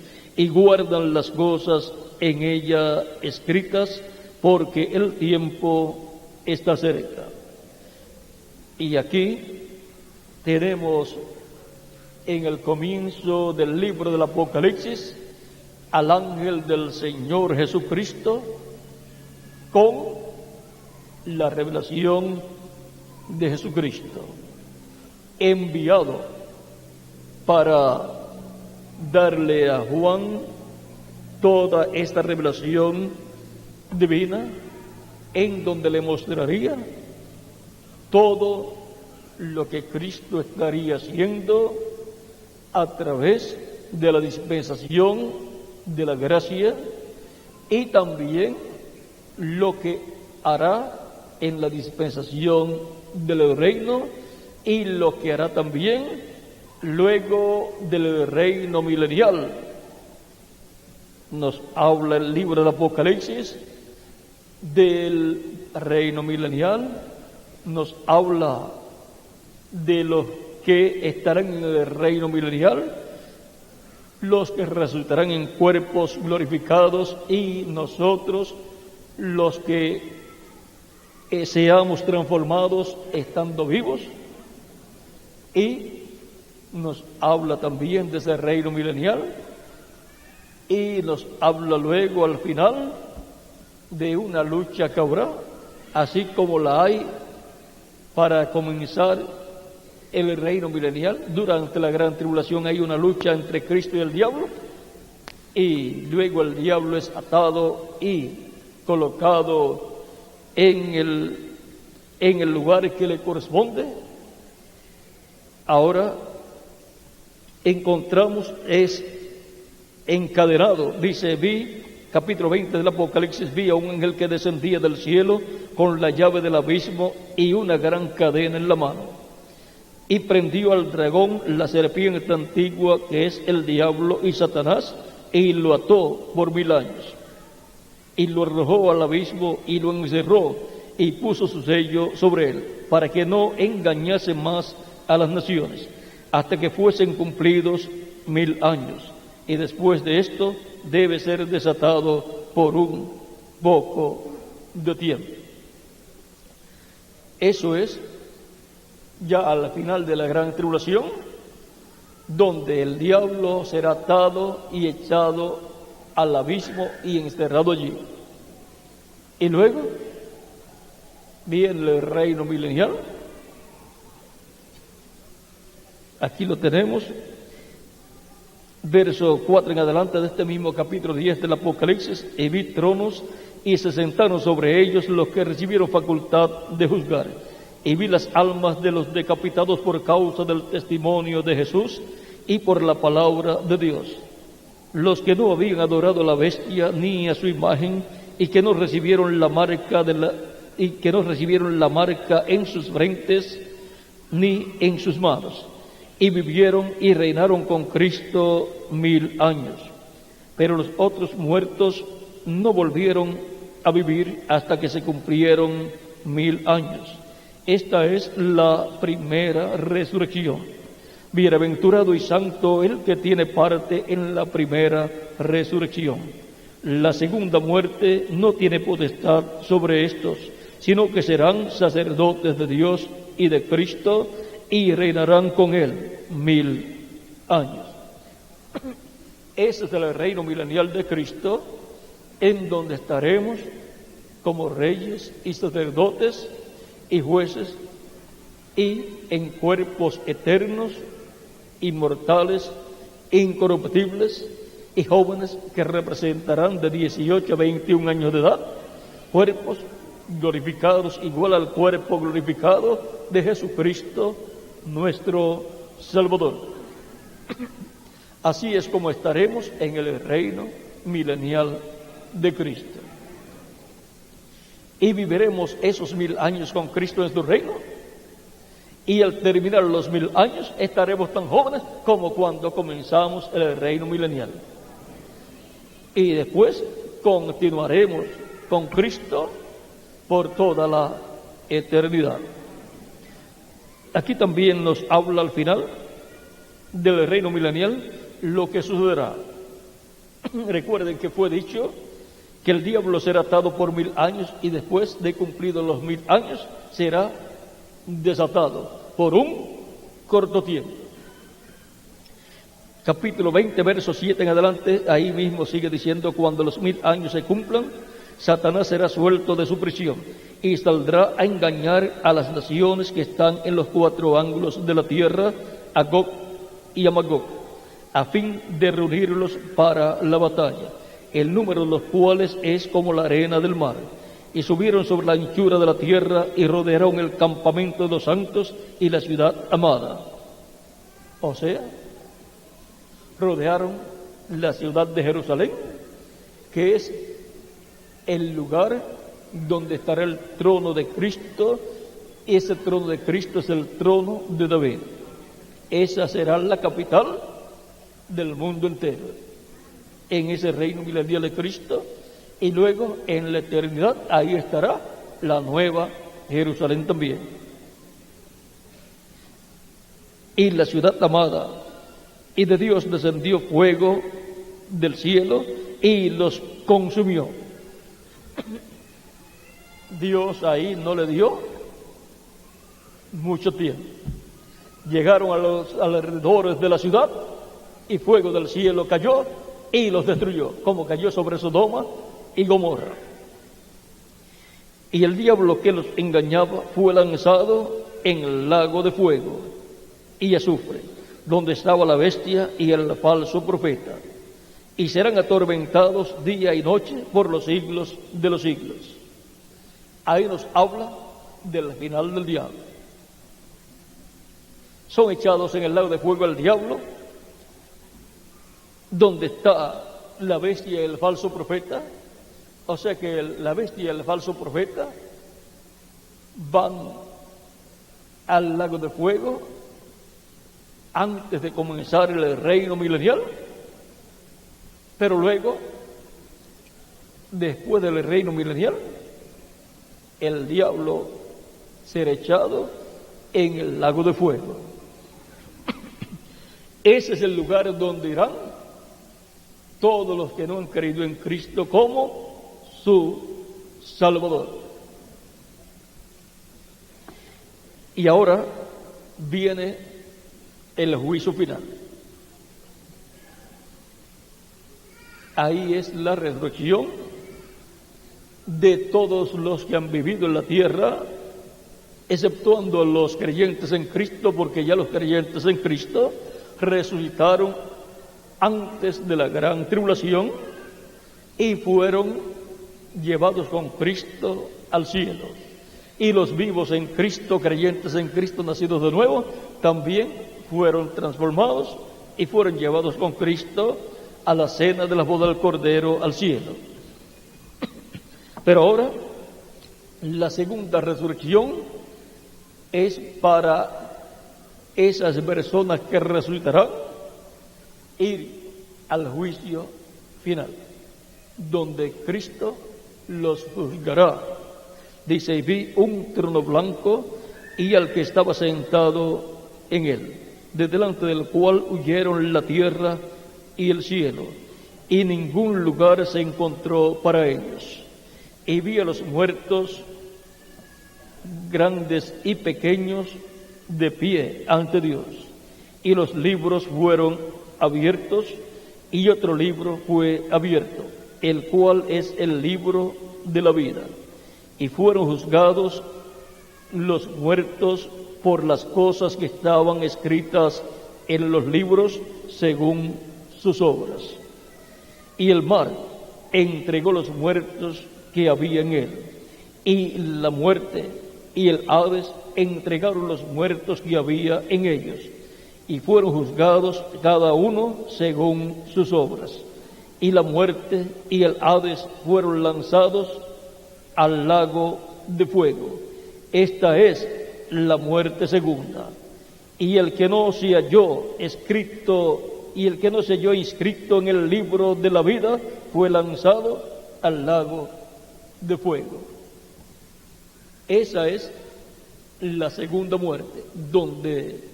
y guardan las cosas en ella escritas, porque el tiempo está cerca. Y aquí tenemos en el comienzo del libro del Apocalipsis al ángel del Señor Jesucristo con la revelación de Jesucristo, enviado para darle a Juan toda esta revelación divina, en donde le mostraría todo lo que Cristo estaría haciendo a través de la dispensación de la gracia, y también lo que hará en la dispensación del reino, y lo que hará también luego del reino milenial. Nos habla el libro del Apocalipsis del reino milenial, nos habla de los que estarán en el reino milenial, los que resultarán en cuerpos glorificados, y nosotros los que seamos transformados estando vivos. Y nos habla también de ese reino milenial, y nos habla luego al final de una lucha que habrá, así como la hay para comenzar el reino milenial. Durante la gran tribulación hay una lucha entre Cristo y el diablo, y luego el diablo es atado y colocado en el lugar que le corresponde. Ahora encontramos es encadenado, dice, vi, capítulo 20 del Apocalipsis, vi a un ángel que descendía del cielo con la llave del abismo y una gran cadena en la mano, y prendió al dragón, la serpiente antigua, que es el diablo y Satanás, y lo ató por 1000 años, y lo arrojó al abismo y lo encerró, y puso su sello sobre él, para que no engañase más a las naciones, hasta que fuesen cumplidos 1000 años, y después de esto debe ser desatado por un poco de tiempo. Eso es ya al final de la gran tribulación, donde el diablo será atado y echado al abismo y encerrado allí. Y luego viene el reino milenial. Aquí lo tenemos, verso 4 en adelante de este mismo capítulo 10 del Apocalipsis. Y vi tronos, y se sentaron sobre ellos los que recibieron facultad de juzgar. Y vi las almas de los decapitados por causa del testimonio de Jesús y por la palabra de Dios, los que no habían adorado a la bestia ni a su imagen, y que no recibieron la marca en sus frentes ni en sus manos, y vivieron y reinaron con Cristo 1000 años. Pero los otros muertos no volvieron a vivir hasta que se cumplieron 1000 años. Esta es la primera resurrección. Bienaventurado y santo el que tiene parte en la primera resurrección. La segunda muerte no tiene potestad sobre estos, sino que serán sacerdotes de Dios y de Cristo, y reinarán con él 1000 años. Ese es el reino milenial de Cristo, en donde estaremos como reyes y sacerdotes y jueces, y en cuerpos eternos, inmortales, incorruptibles, y jóvenes que representarán de 18 a 21 años de edad, cuerpos glorificados igual al cuerpo glorificado de Jesucristo, nuestro Salvador. Así es como estaremos en el reino milenial de Cristo. Y viviremos esos 1000 años con Cristo en su reino. Y al terminar los 1000 años estaremos tan jóvenes como cuando comenzamos el reino milenial. Y después continuaremos con Cristo por toda la eternidad. Aquí también nos habla al final del reino milenial lo que sucederá. Recuerden que fue dicho que el diablo será atado por 1000 años y después de cumplidos los 1000 años será desatado por un corto tiempo. Capítulo 20, verso 7 en adelante, ahí mismo sigue diciendo: cuando los 1000 años se cumplan, Satanás será suelto de su prisión y saldrá a engañar a las naciones que están en los 4 ángulos de la tierra, a Gog y a Magog, a fin de reunirlos para la batalla, el número de los cuales es como la arena del mar. Y subieron sobre la anchura de la tierra y rodearon el campamento de los santos y la ciudad amada. O sea, rodearon la ciudad de Jerusalén, que es el lugar donde estará el trono de Cristo. Ese trono de Cristo es el trono de David. Esa será la capital del mundo entero, en ese reino milenial de Cristo. Y luego en la eternidad ahí estará la nueva Jerusalén también. Y la ciudad amada, y de Dios descendió fuego del cielo y los consumió. Dios ahí no le dio mucho tiempo. Llegaron a los alrededores de la ciudad y fuego del cielo cayó y los destruyó, como cayó sobre Sodoma y Gomorra. Y el diablo que los engañaba fue lanzado en el lago de fuego y azufre, donde estaba la bestia y el falso profeta, y serán atormentados día y noche por los siglos de los siglos. Ahí nos habla del final del diablo. Son echados en el lago de fuego al diablo, donde está la bestia y el falso profeta. O sea que la bestia y el falso profeta van al lago de fuego antes de comenzar el reino milenial, pero luego, después del reino milenial, el diablo será echado en el lago de fuego. Ese es el lugar donde irán todos los que no han creído en Cristo como su Salvador. Y ahora viene el juicio final. Ahí es la resurrección de todos los que han vivido en la tierra, exceptuando los creyentes en Cristo, porque ya los creyentes en Cristo resucitaron antes de la gran tribulación y fueron llevados con Cristo al cielo. Y los vivos en Cristo, creyentes en Cristo, nacidos de nuevo, también fueron transformados y fueron llevados con Cristo a la cena de la boda del Cordero al cielo. Pero ahora, la segunda resurrección es para esas personas que resucitarán ir al juicio final, donde Cristo los juzgará. Dice: y vi un trono blanco y al que estaba sentado en él, de delante del cual huyeron la tierra y el cielo, y ningún lugar se encontró para ellos. Y vi a los muertos, grandes y pequeños, de pie ante Dios, y los libros fueron abiertos, y otro libro fue abierto, el cual es el libro de la vida. Y fueron juzgados los muertos por las cosas que estaban escritas en los libros según sus obras. Y el mar entregó los muertos que había en él, y la muerte y el Hades entregaron los muertos que había en ellos, y fueron juzgados cada uno según sus obras. Y la muerte y el Hades fueron lanzados al lago de fuego. Esta es la muerte segunda. Y el que no se halló inscrito en el libro de la vida fue lanzado al lago de fuego. Esa es la segunda muerte, donde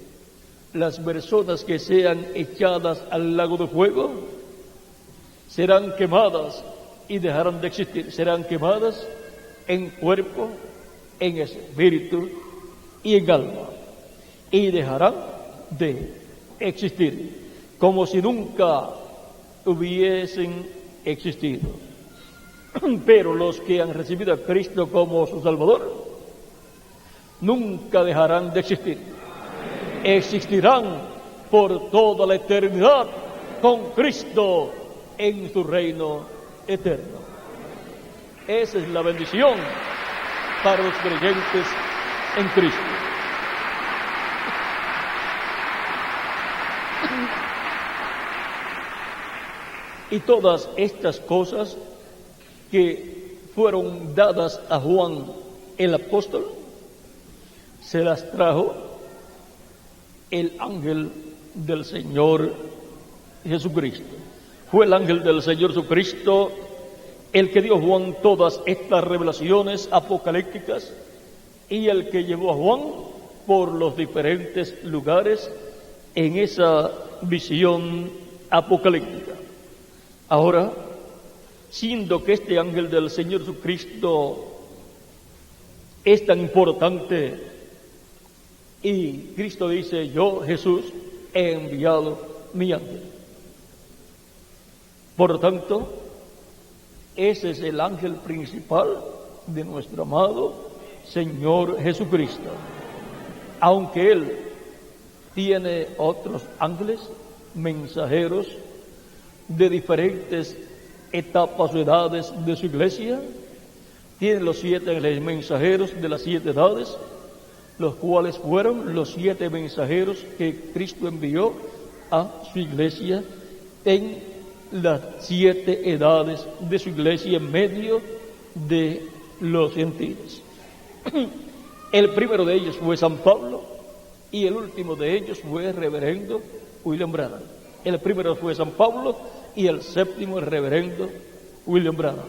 las personas que sean echadas al lago de fuego serán quemadas y dejarán de existir. Serán quemadas en cuerpo, en espíritu y en alma. Y dejarán de existir, como si nunca hubiesen existido. Pero los que han recibido a Cristo como su Salvador, nunca dejarán de existir. Existirán por toda la eternidad con Cristo en su reino eterno. Esa es la bendición para los creyentes en Cristo. Y todas estas cosas que fueron dadas a Juan el apóstol, se las trajo el ángel del Señor Jesucristo. Fue el ángel del Señor Jesucristo el que dio a Juan todas estas revelaciones apocalípticas y el que llevó a Juan por los diferentes lugares en esa visión apocalíptica. Ahora, siendo que este ángel del Señor Jesucristo es tan importante, y Cristo dice: yo, Jesús, he enviado mi ángel. Por lo tanto, ese es el ángel principal de nuestro amado Señor Jesucristo. Aunque Él tiene otros ángeles, mensajeros de diferentes etapas o edades de su iglesia, tiene los 7 ángeles mensajeros de las 7 edades, los cuales fueron los 7 mensajeros que Cristo envió a su iglesia en las 7 edades de su iglesia en medio de los gentiles. El primero de ellos fue San Pablo y el último de ellos fue el reverendo William Branham. El primero fue San Pablo y el séptimo el reverendo William Branham.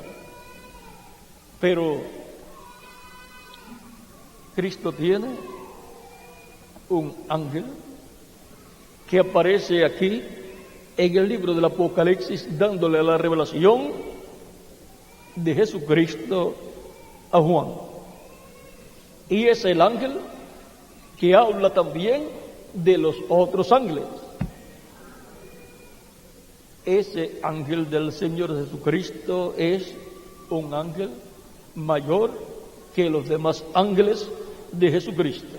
Pero Cristo tiene un ángel que aparece aquí en el libro del Apocalipsis, dándole la revelación de Jesucristo a Juan. Y es el ángel que habla también de los otros ángeles. Ese ángel del Señor Jesucristo es un ángel mayor que los demás ángeles de Jesucristo.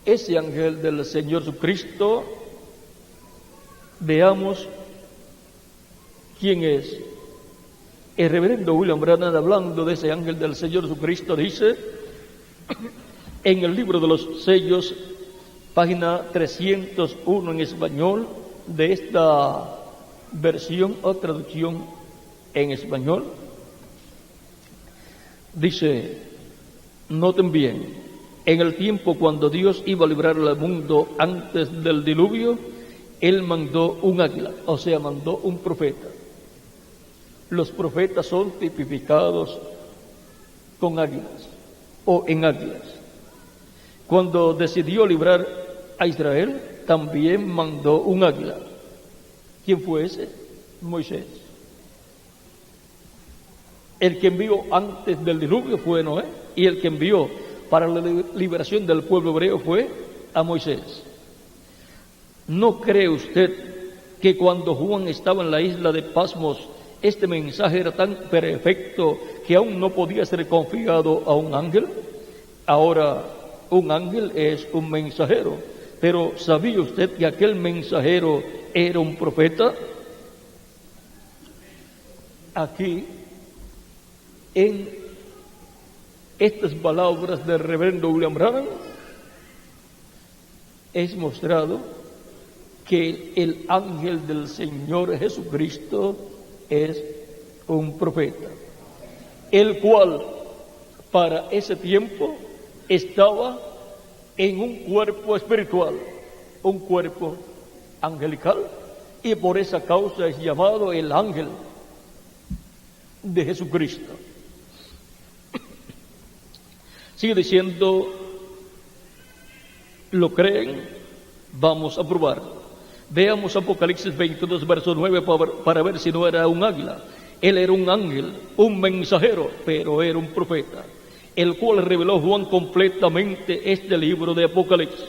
Ese ángel del Señor Jesucristo, veamos quién es. El reverendo William Branham, hablando de ese ángel del Señor Jesucristo, dice en el libro de los sellos, página 301 en español, de esta versión o traducción en español, dice: noten bien, en el tiempo cuando Dios iba a librar al mundo antes del diluvio, Él mandó un águila, o sea, mandó un profeta. Los profetas son tipificados con águilas o en águilas. Cuando decidió librar a Israel, también mandó un águila. ¿Quién fue ese? Moisés. El que envió antes del diluvio fue Noé, y el que envió para la liberación del pueblo hebreo fue a Moisés. ¿No cree usted que cuando Juan estaba en la isla de Pasmos, este mensaje era tan perfecto que aún no podía ser confiado a un ángel? Ahora, un ángel es un mensajero, pero ¿sabía usted que aquel mensajero era un profeta? Aquí, en estas palabras del reverendo William Branham, es mostrado que el ángel del Señor Jesucristo es un profeta, el cual para ese tiempo estaba en un cuerpo espiritual, un cuerpo angelical, y por esa causa es llamado el ángel de Jesucristo. Sigue diciendo: ¿lo creen? Vamos a probar. Veamos Apocalipsis 22, verso 9, para ver si no era un águila. Él era un ángel, un mensajero, pero era un profeta, el cual reveló Juan completamente este libro de Apocalipsis.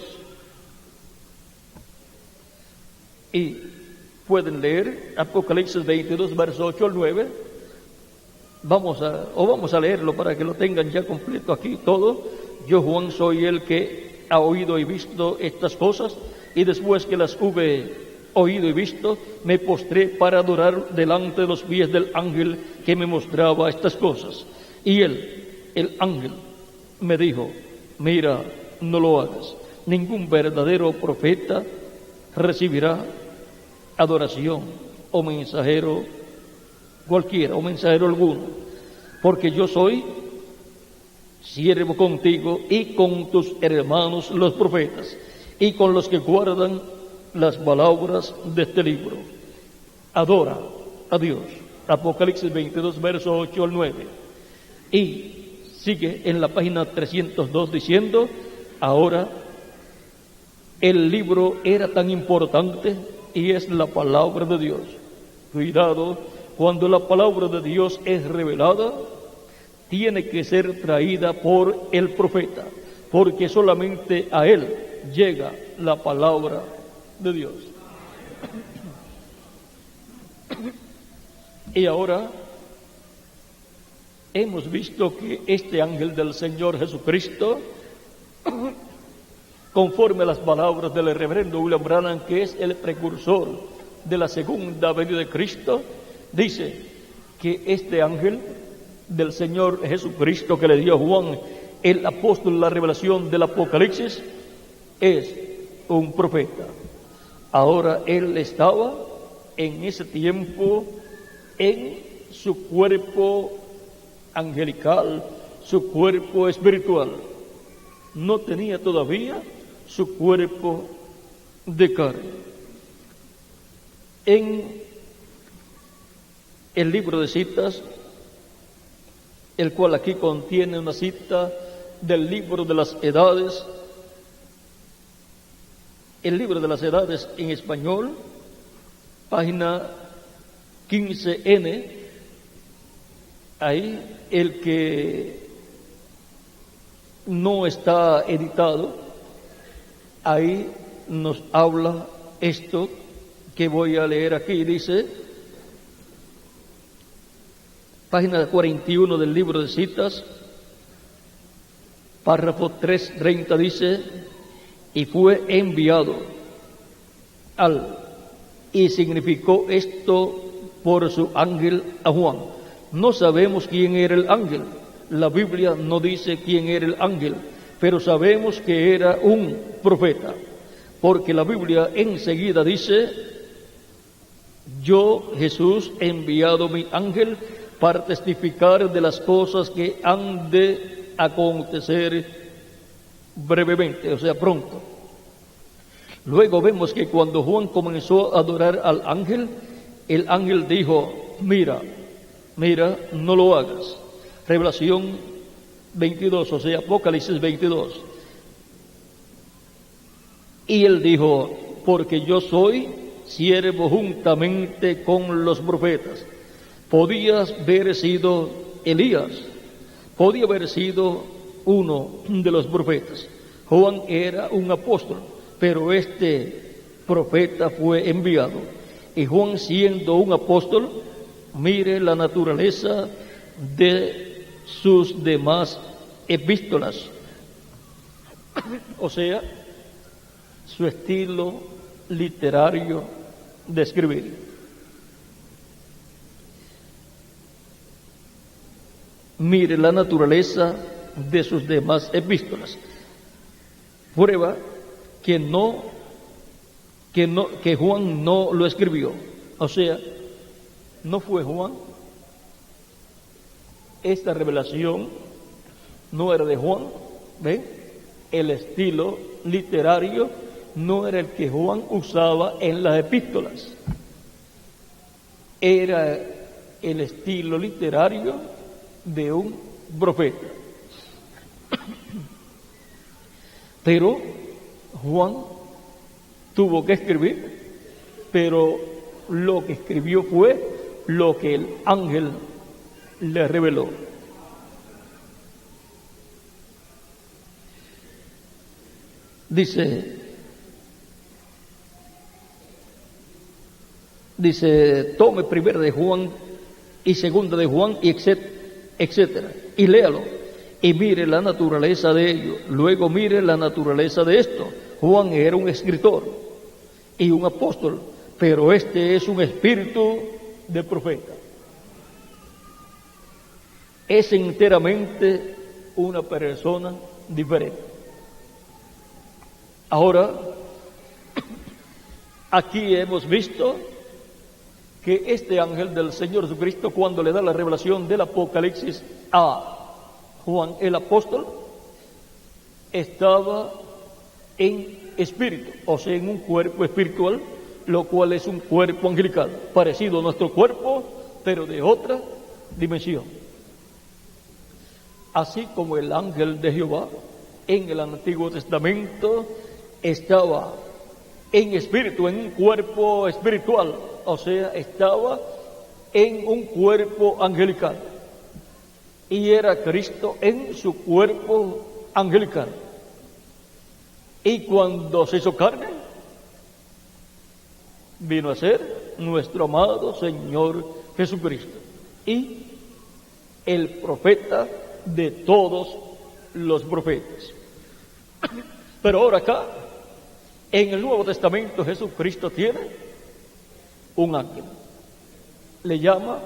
Y pueden leer Apocalipsis 22, verso 8 al 9. Vamos a leerlo para que lo tengan ya completo aquí todo. Yo, Juan, soy el que ha oído y visto estas cosas, y después que las hube oído y visto, me postré para adorar delante de los pies del ángel que me mostraba estas cosas. Y él, el ángel, me dijo: mira, no lo hagas. Ningún verdadero profeta recibirá adoración o mensajero cualquiera, o mensajero alguno, porque yo soy siervo contigo y con tus hermanos los profetas, y con los que guardan las palabras de este libro. Adora a Dios. Apocalipsis 22, verso 8 al 9. Y sigue en la página 302 diciendo: ahora el libro era tan importante y es la palabra de Dios. Cuidado, cuando la palabra de Dios es revelada, tiene que ser traída por el profeta, porque solamente a él llega la palabra de Dios. Y ahora hemos visto que este ángel del Señor Jesucristo, conforme a las palabras del reverendo William Branham, que es el precursor de la segunda venida de Cristo, dice que este ángel del Señor Jesucristo que le dio a Juan, el apóstol, la revelación del Apocalipsis, es un profeta. Ahora él estaba en ese tiempo en su cuerpo angelical, su cuerpo espiritual. No tenía todavía su cuerpo de carne. En el libro de citas, el cual aquí contiene una cita del libro de las edades, el libro de las edades en español, página 15N, ahí el que no está editado, ahí nos habla esto que voy a leer aquí. Dice, página 41 del libro de citas, párrafo 3:30, dice: y fue enviado y significó esto por su ángel a Juan. No sabemos quién era el ángel, la Biblia no dice quién era el ángel, pero sabemos que era un profeta, porque la Biblia enseguida dice: yo, Jesús, he enviado mi ángel para testificar de las cosas que han de acontecer brevemente, o sea, pronto. Luego vemos que cuando Juan comenzó a adorar al ángel, el ángel dijo: mira, no lo hagas. Revelación 22, o sea, Apocalipsis 22. Y él dijo: porque yo soy siervo juntamente con los profetas. Podía haber sido Elías, podía haber sido uno de los profetas. Juan era un apóstol, pero este profeta fue enviado. Y Juan, siendo un apóstol, mire la naturaleza de sus demás epístolas, o sea, su estilo literario de escribir. Mire la naturaleza de sus demás epístolas. Prueba que Juan no lo escribió. O sea, no fue Juan. Esta revelación no era de Juan. ¿Ve? El estilo literario no era el que Juan usaba en las epístolas. Era el estilo literario de un profeta. Pero Juan tuvo que escribir pero lo que escribió fue lo que el ángel le reveló. Dice, tome primero de Juan y segunda de Juan y etcétera, y léalo, y mire la naturaleza de ello, luego mire la naturaleza de esto. Juan era un escritor y un apóstol, pero este es un espíritu de profeta. Es enteramente una persona diferente. Ahora, aquí hemos visto que este ángel del Señor Jesucristo, cuando le da la revelación del Apocalipsis a Juan el apóstol, estaba en espíritu, o sea, en un cuerpo espiritual, lo cual es un cuerpo angelical, parecido a nuestro cuerpo, pero de otra dimensión. Así como el ángel de Jehová en el Antiguo Testamento estaba en espíritu, en un cuerpo espiritual, o sea, estaba en un cuerpo angelical, y era Cristo en su cuerpo angelical. Y cuando se hizo carne, vino a ser nuestro amado Señor Jesucristo y el profeta de todos los profetas. Pero ahora acá, en el Nuevo Testamento, Jesucristo tiene un ángel. Le llama,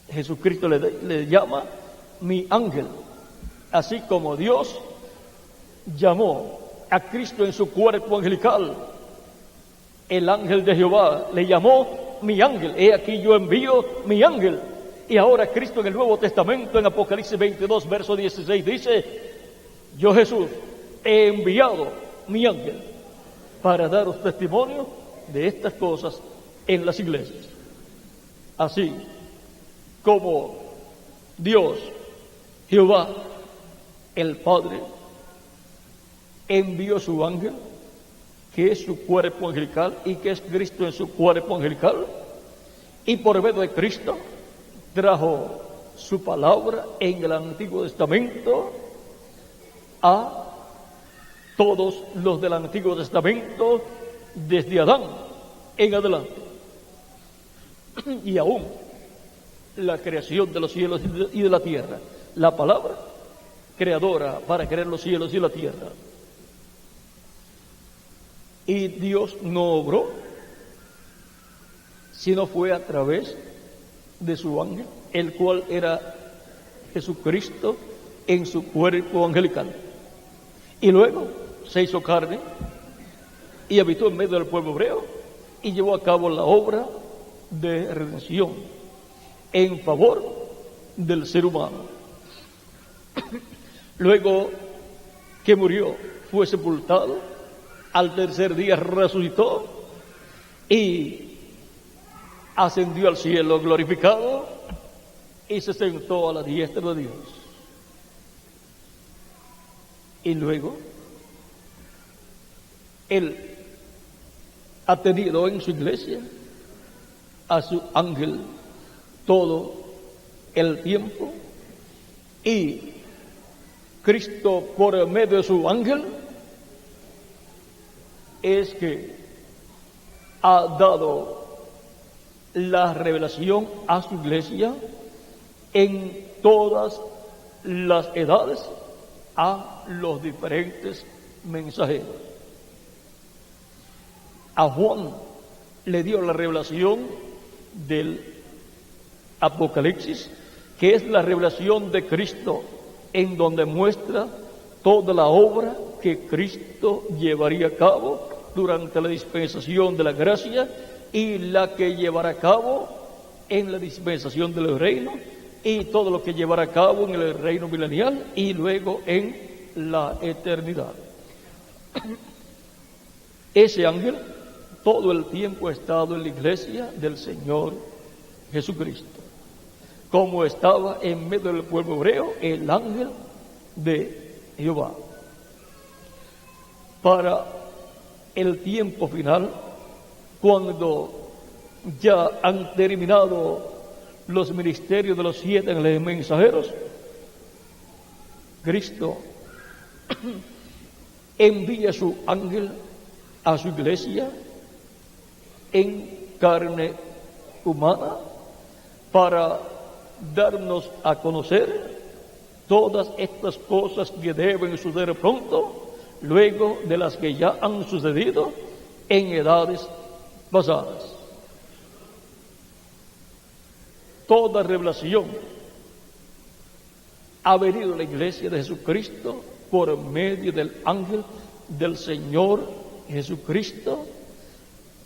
Jesucristo le llama mi ángel, así como Dios llamó a Cristo en su cuerpo angelical. El ángel de Jehová le llamó mi ángel. He aquí yo envío mi ángel. Y ahora Cristo en el Nuevo Testamento, en Apocalipsis 22, verso 16, dice, yo Jesús he enviado mi ángel para daros testimonio de estas cosas en las iglesias. Así como Dios, Jehová, el Padre, envió su ángel, que es su cuerpo angelical y que es Cristo en su cuerpo angelical, y por medio de Cristo trajo su palabra en el Antiguo Testamento a todos los del Antiguo Testamento desde Adán en adelante, y aún la creación de los cielos y de la tierra, la palabra creadora para crear los cielos y la tierra. Y Dios no obró, sino fue a través de su ángel, el cual era Jesucristo en su cuerpo angelical. Y luego se hizo carne y habitó en medio del pueblo hebreo y llevó a cabo la obra de redención en favor del ser humano. Luego que murió, fue sepultado, al tercer día resucitó y ascendió al cielo glorificado y se sentó a la diestra de Dios. Y luego Él ha tenido en su iglesia a su ángel todo el tiempo, y Cristo, por medio de su ángel, es que ha dado la revelación a su iglesia en todas las edades a los diferentes mensajeros. A Juan le dio la revelación del Apocalipsis, que es la revelación de Cristo, en donde muestra toda la obra que Cristo llevaría a cabo durante la dispensación de la gracia y la que llevará a cabo en la dispensación del reino, y todo lo que llevará a cabo en el reino milenial y luego en la eternidad. Ese ángel todo el tiempo ha estado en la iglesia del Señor Jesucristo, como estaba en medio del pueblo hebreo el ángel de Jehová. Para el tiempo final, cuando ya han terminado los ministerios de los 7 ángeles mensajeros, Cristo envía su ángel a su iglesia en carne humana para darnos a conocer todas estas cosas que deben suceder pronto, luego de las que ya han sucedido en edades pasadas. Toda revelación ha venido a la iglesia de Jesucristo por medio del ángel del Señor Jesucristo,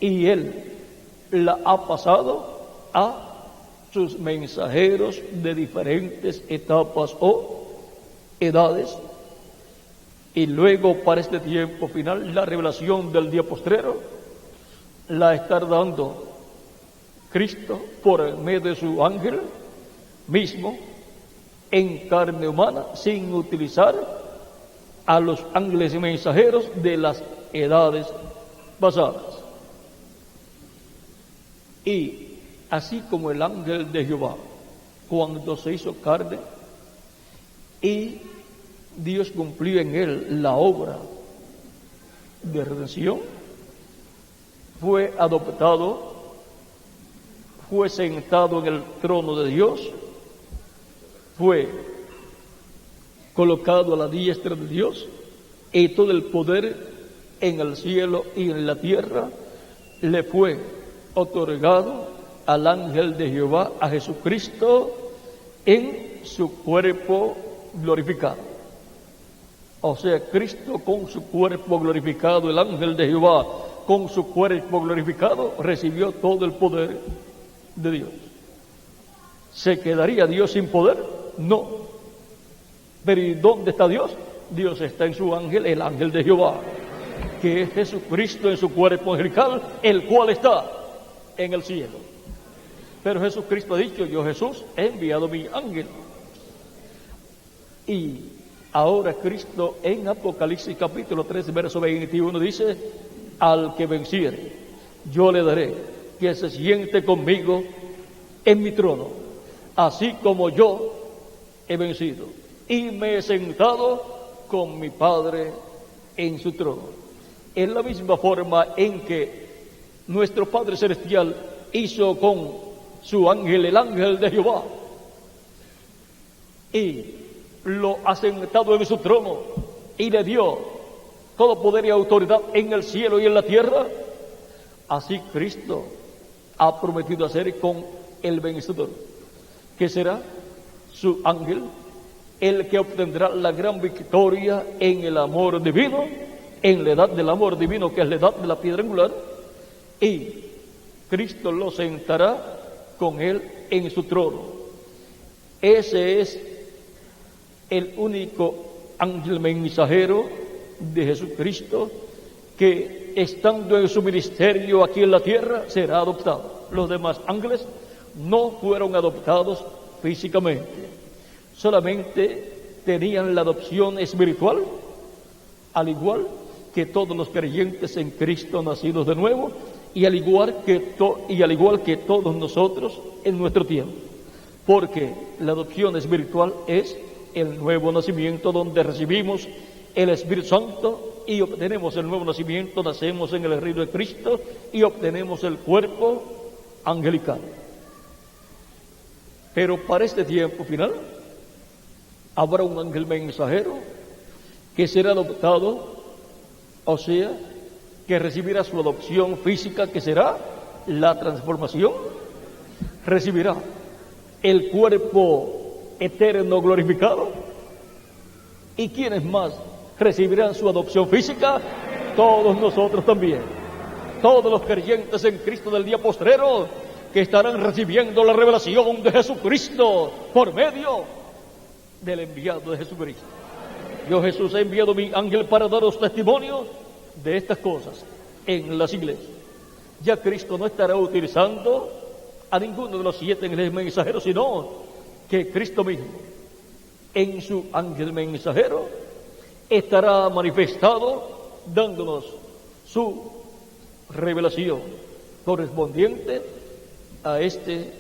y Él la ha pasado a sus mensajeros de diferentes etapas o edades, y luego para este tiempo final la revelación del día postrero la está dando Cristo por medio de su ángel mismo en carne humana, sin utilizar a los ángeles y mensajeros de las edades pasadas. Y así como el ángel de Jehová, cuando se hizo carne y Dios cumplió en él la obra de redención, fue adoptado, fue sentado en el trono de Dios, fue colocado a la diestra de Dios, y todo el poder en el cielo y en la tierra le fue otorgado al ángel de Jehová, a Jesucristo, en su cuerpo glorificado. O sea, Cristo con su cuerpo glorificado, el ángel de Jehová con su cuerpo glorificado, recibió todo el poder de Dios. ¿Se quedaría Dios sin poder? No. Pero ¿y dónde está Dios? Dios está en su ángel, el ángel de Jehová, que es Jesucristo en su cuerpo angelical, el cual está en el cielo. Pero Jesucristo ha dicho: yo, Jesús, he enviado mi ángel. Y ahora Cristo en Apocalipsis capítulo 3 verso 21 dice: al que venciere, yo le daré que se siente conmigo en mi trono, así como yo he vencido y me he sentado con mi Padre en su trono. En la misma forma en que nuestro Padre Celestial hizo con su ángel, el ángel de Jehová, y lo ha sentado en su trono y le dio todo poder y autoridad en el cielo y en la tierra, así Cristo ha prometido hacer con el vencedor, que será su ángel, el que obtendrá la gran victoria en el amor divino, en la edad del amor divino, que es la edad de la piedra angular, y Cristo lo sentará con él en su trono. Ese es el único ángel mensajero de Jesucristo que, estando en su ministerio aquí en la tierra, será adoptado. Los demás ángeles no fueron adoptados físicamente, solamente tenían la adopción espiritual, al igual que todos los creyentes en Cristo nacidos de nuevo, y al igual que todos nosotros en nuestro tiempo, porque la adopción espiritual es el nuevo nacimiento, donde recibimos el Espíritu Santo y obtenemos el nuevo nacimiento, nacemos en el reino de Cristo y obtenemos el cuerpo angelical. Pero para este tiempo final habrá un ángel mensajero que será adoptado, o sea, que recibirá su adopción física, que será la transformación, recibirá el cuerpo eterno glorificado. ¿Y quiénes más recibirán su adopción física? Todos nosotros también, todos los creyentes en Cristo del día postrero, que estarán recibiendo la revelación de Jesucristo por medio del enviado de Jesucristo. Yo, Jesús, he enviado mi ángel para daros testimonio de estas cosas en las iglesias. Ya Cristo no estará utilizando a ninguno de los 7 ángeles mensajeros, sino que Cristo mismo, en su ángel mensajero, estará manifestado, dándonos su revelación correspondiente a este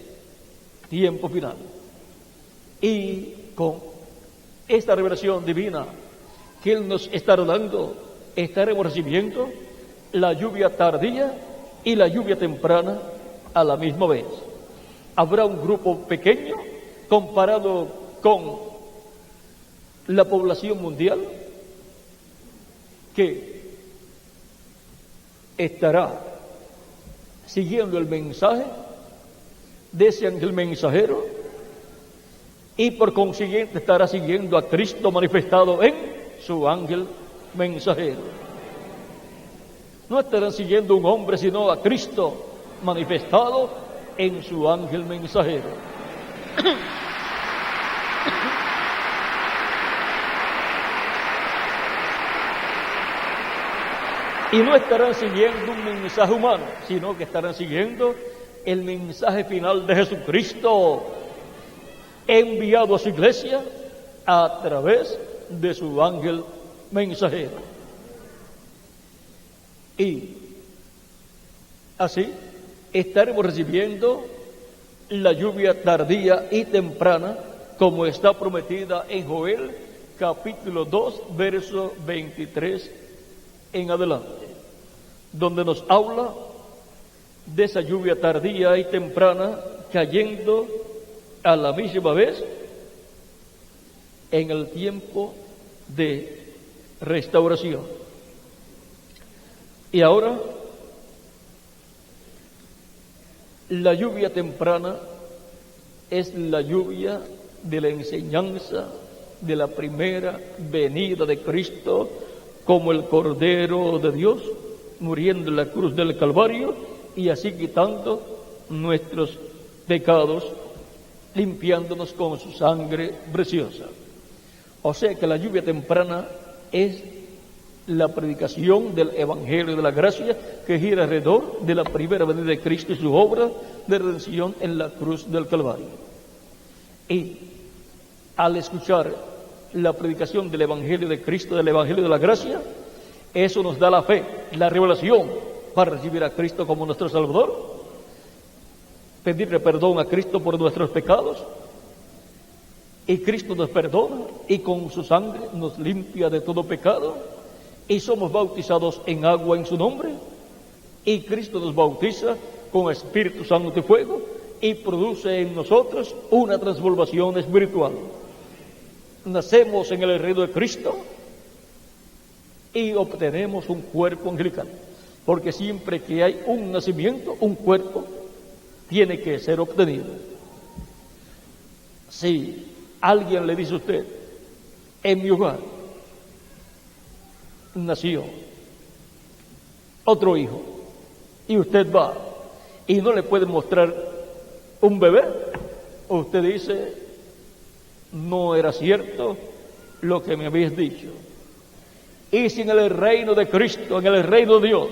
tiempo final. Y con esta revelación divina que Él nos está dando, estaremos recibiendo la lluvia tardía y la lluvia temprana a la misma vez. Habrá un grupo pequeño comparado con la población mundial que estará siguiendo el mensaje de ese ángel mensajero y por consiguiente estará siguiendo a Cristo manifestado en su ángel mensajero. No estarán siguiendo un hombre, sino a Cristo manifestado en su ángel mensajero. Y no estarán siguiendo un mensaje humano, sino que estarán siguiendo el mensaje final de Jesucristo, enviado a su iglesia a través de su ángel mensajero. Y así estaremos recibiendo la lluvia tardía y temprana, como está prometida en Joel, capítulo 2, verso 23 en adelante, donde nos habla de esa lluvia tardía y temprana cayendo a la misma vez en el tiempo de restauración. Y ahora, la lluvia temprana es la lluvia de la enseñanza de la primera venida de Cristo como el Cordero de Dios, muriendo en la cruz del Calvario y así quitando nuestros pecados, limpiándonos con su sangre preciosa. O sea que la lluvia temprana es la predicación del Evangelio de la Gracia que gira alrededor de la primera venida de Cristo y su obra de redención en la cruz del Calvario. Y al escuchar la predicación del Evangelio de Cristo, del Evangelio de la Gracia, eso nos da la fe, la revelación para recibir a Cristo como nuestro Salvador, pedirle perdón a Cristo por nuestros pecados, y Cristo nos perdona y con su sangre nos limpia de todo pecado, y somos bautizados en agua en su nombre, y Cristo nos bautiza con Espíritu Santo de fuego y produce en nosotros una transformación espiritual. Nacemos en el reino de Cristo y obtenemos un cuerpo angelical, porque siempre que hay un nacimiento, un cuerpo tiene que ser obtenido. Si alguien le dice a usted, en mi hogar nació otro hijo, y usted va y no le puede mostrar un bebé, usted dice, no era cierto lo que me habéis dicho. Y si en el reino de Cristo, en el reino de Dios,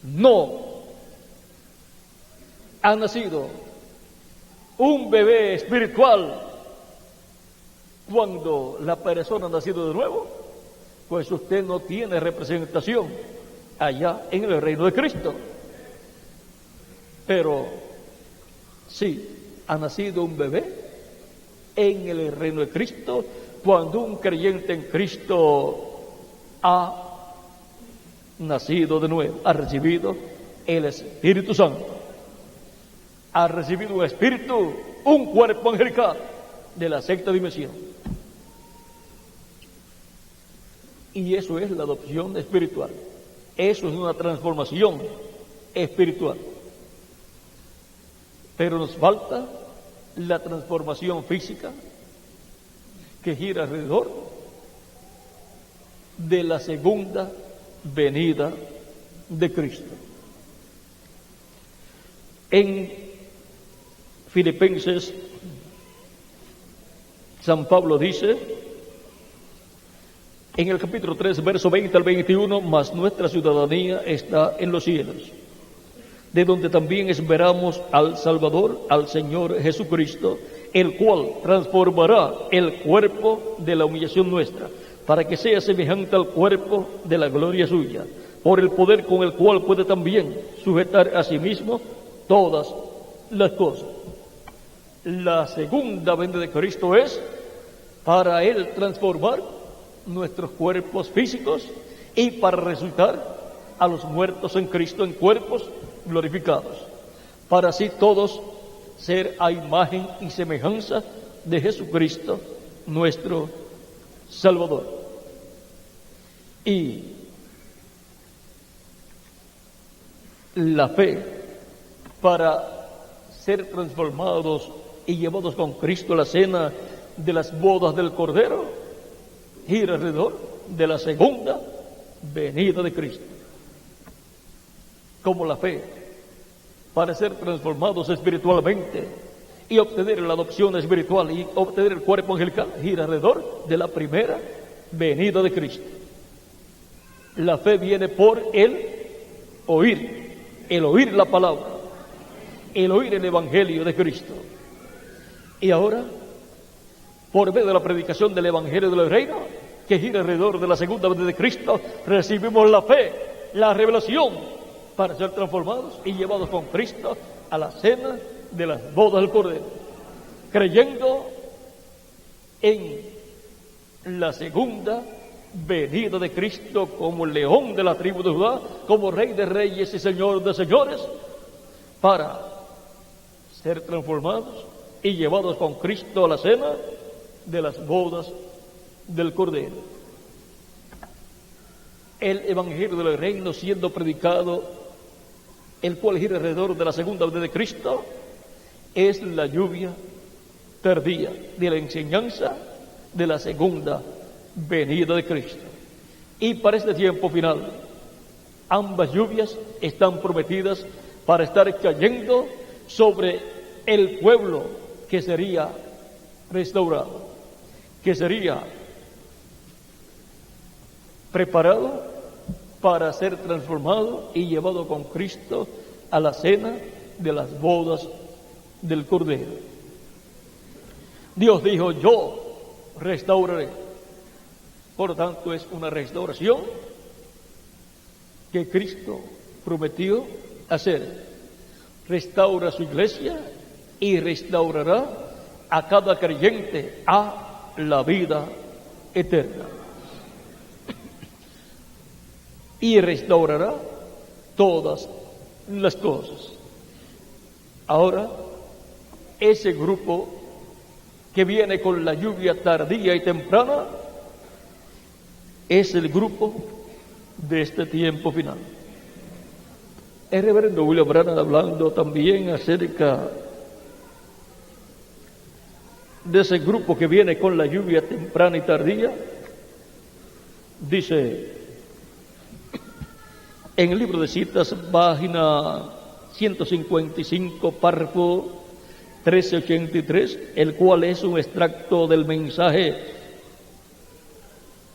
no ha nacido un bebé espiritual cuando la persona ha nacido de nuevo, pues usted no tiene representación allá en el reino de Cristo. Pero sí ha nacido un bebé en el reino de Cristo cuando un creyente en Cristo ha nacido de nuevo, ha recibido el Espíritu Santo, ha recibido un espíritu, un cuerpo angelical de la sexta dimensión. Y eso es la adopción espiritual. Eso es una transformación espiritual. Pero nos falta la transformación física que gira alrededor de la segunda venida de Cristo. En Filipenses, San Pablo dice, en el capítulo 3, verso 20 al 21, mas nuestra ciudadanía está en los cielos, de donde también esperamos al Salvador, al Señor Jesucristo, el cual transformará el cuerpo de la humillación nuestra, para que sea semejante al cuerpo de la gloria suya, por el poder con el cual puede también sujetar a sí mismo todas las cosas. La segunda venida de Cristo es para Él transformar nuestros cuerpos físicos y para resucitar a los muertos en Cristo en cuerpos glorificados, para así todos ser a imagen y semejanza de Jesucristo, nuestro Salvador. Y la fe para ser transformados y llevados con Cristo a la cena de las bodas del Cordero gira alrededor de la segunda venida de Cristo. Como la fe para ser transformados espiritualmente y obtener la adopción espiritual y obtener el cuerpo angelical gira alrededor de la primera venida de Cristo. La fe viene por el oír la palabra, el oír el Evangelio de Cristo. Y ahora, por medio de la predicación del Evangelio del Reino, que gira alrededor de la segunda venida de Cristo, recibimos la fe, la revelación, para ser transformados y llevados con Cristo a la cena de las bodas del Cordero, creyendo en la segunda venida de Cristo como león de la tribu de Judá, como Rey de reyes y Señor de señores, para ser transformados y llevados con Cristo a la cena de las bodas del Cordero. El Evangelio del Reino siendo predicado, el cual gira alrededor de la segunda venida de Cristo, es la lluvia tardía de la enseñanza de la segunda venida de Cristo. Y para este tiempo final, ambas lluvias están prometidas para estar cayendo sobre el pueblo que sería restaurado, que sería preparado para ser transformado y llevado con Cristo a la cena de las bodas del Cordero. Dios dijo: yo restauraré. Por lo tanto, es una restauración que Cristo prometió hacer. Restaura su iglesia y restaurará a cada creyente a la vida eterna. Y restaurará todas las cosas. Ahora, ese grupo que viene con la lluvia tardía y temprana es el grupo de este tiempo final. El reverendo William Branham, hablando también acerca de ese grupo que viene con la lluvia temprana y tardía, dice en el libro de citas, página 155, párrafo 1383, el cual es un extracto del mensaje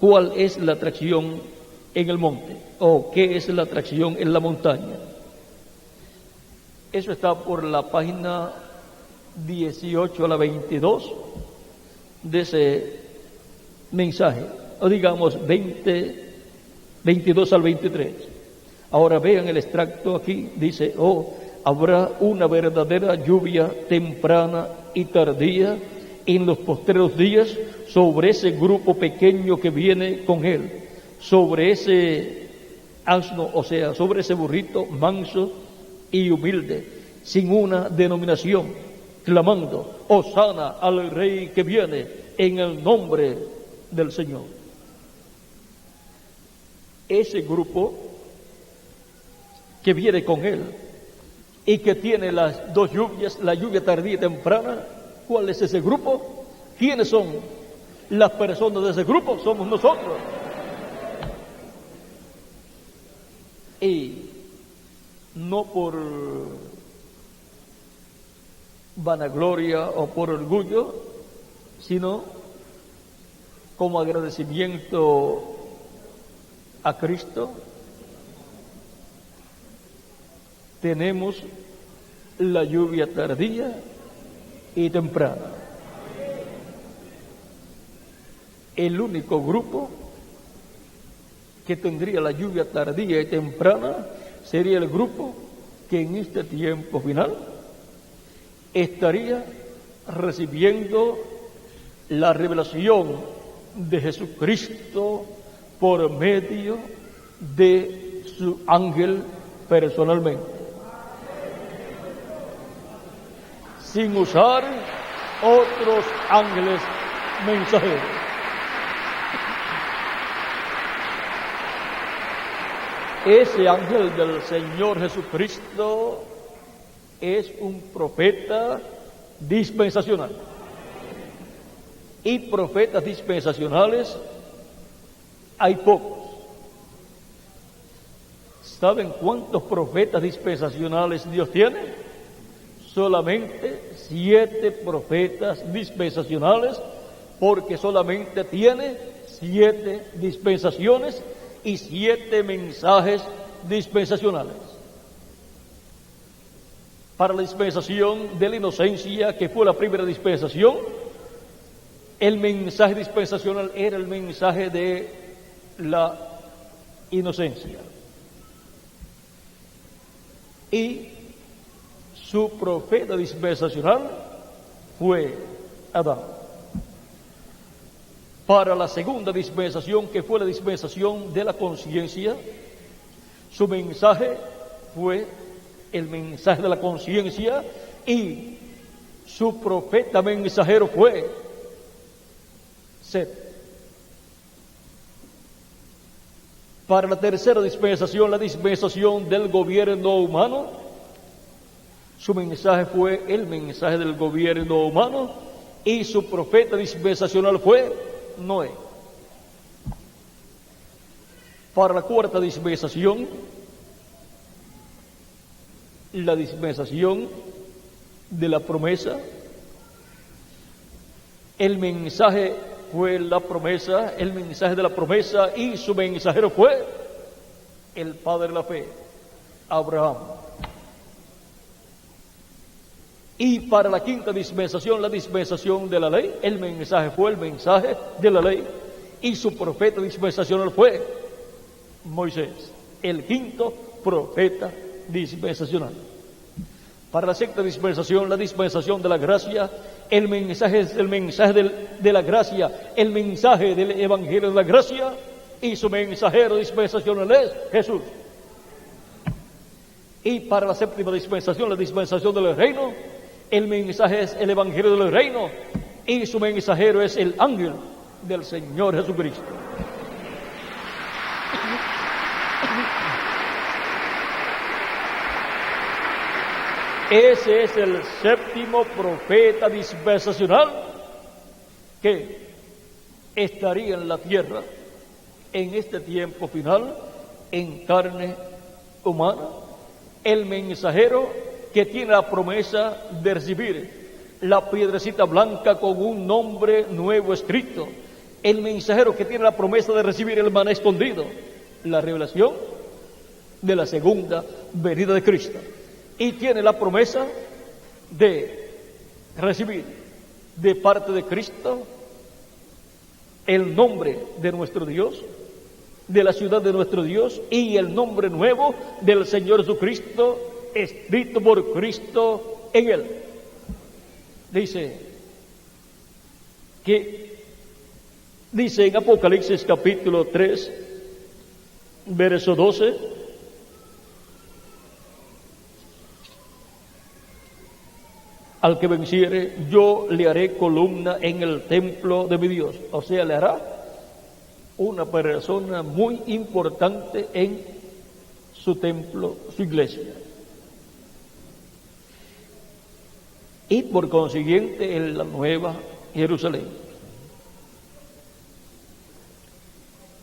¿cuál es la atracción en el monte? ¿O qué es la atracción en la montaña? Eso está por la página 18 a la 22 de ese mensaje, o digamos 22 al 23. Ahora vean el extracto aquí, dice: habrá una verdadera lluvia temprana y tardía en los postreros días sobre ese grupo pequeño que viene con él, sobre ese asno, o sea, sobre ese burrito manso y humilde, sin una denominación, clamando: Hosana al Rey que viene en el nombre del Señor. Ese grupo que viene con él y que tiene las dos lluvias, la lluvia tardía y temprana, ¿cuál es ese grupo? ¿Quiénes son las personas de ese grupo? Somos nosotros. Y no por vanagloria o por orgullo, sino como agradecimiento a Cristo, tenemos la lluvia tardía y temprana. El único grupo que tendría la lluvia tardía y temprana, sería el grupo que en este tiempo final estaría recibiendo la revelación de Jesucristo por medio de su ángel personalmente, sin usar otros ángeles mensajeros. Ese ángel del Señor Jesucristo es un profeta dispensacional. Y profetas dispensacionales hay pocos. ¿Saben cuántos profetas dispensacionales Dios tiene? Solamente 7 profetas dispensacionales, porque solamente tiene 7 dispensaciones y 7 mensajes dispensacionales. Para la dispensación de la inocencia, que fue la primera dispensación, el mensaje dispensacional era el mensaje de la inocencia. Y su profeta dispensacional fue Adán. Para la segunda dispensación, que fue la dispensación de la conciencia, su mensaje fue el mensaje de la conciencia y su profeta mensajero fue Set. Para la tercera dispensación, la dispensación del gobierno humano, su mensaje fue el mensaje del gobierno humano y su profeta dispensacional fue Noé. Para la cuarta dispensación, la dispensación de la promesa, el mensaje fue la promesa, el mensaje de la promesa, y su mensajero fue el padre de la fe, Abraham. Y para la quinta dispensación, la dispensación de la ley, el mensaje fue el mensaje de la ley, y su profeta dispensacional fue Moisés, el quinto profeta dispensacional. Para la sexta dispensación, la dispensación de la gracia, el mensaje es el mensaje de la gracia, el mensaje del evangelio de la gracia, y su mensajero dispensacional es Jesús. Y para la séptima dispensación, la dispensación del reino, el mensaje es el evangelio del reino, y su mensajero es el ángel del Señor Jesucristo. Ese es el séptimo profeta dispensacional que estaría en la tierra en este tiempo final en carne humana, el mensajero que tiene la promesa de recibir la piedrecita blanca con un nombre nuevo escrito, el mensajero que tiene la promesa de recibir el maná escondido, la revelación de la segunda venida de Cristo. Y tiene la promesa de recibir de parte de Cristo el nombre de nuestro Dios, de la ciudad de nuestro Dios, y el nombre nuevo del Señor Jesucristo, escrito por Cristo en él. Dice en Apocalipsis capítulo 3, verso 12, al que venciere, yo le haré columna en el templo de mi Dios. O sea, le hará una persona muy importante en su templo, su iglesia. Y por consiguiente en la nueva Jerusalén.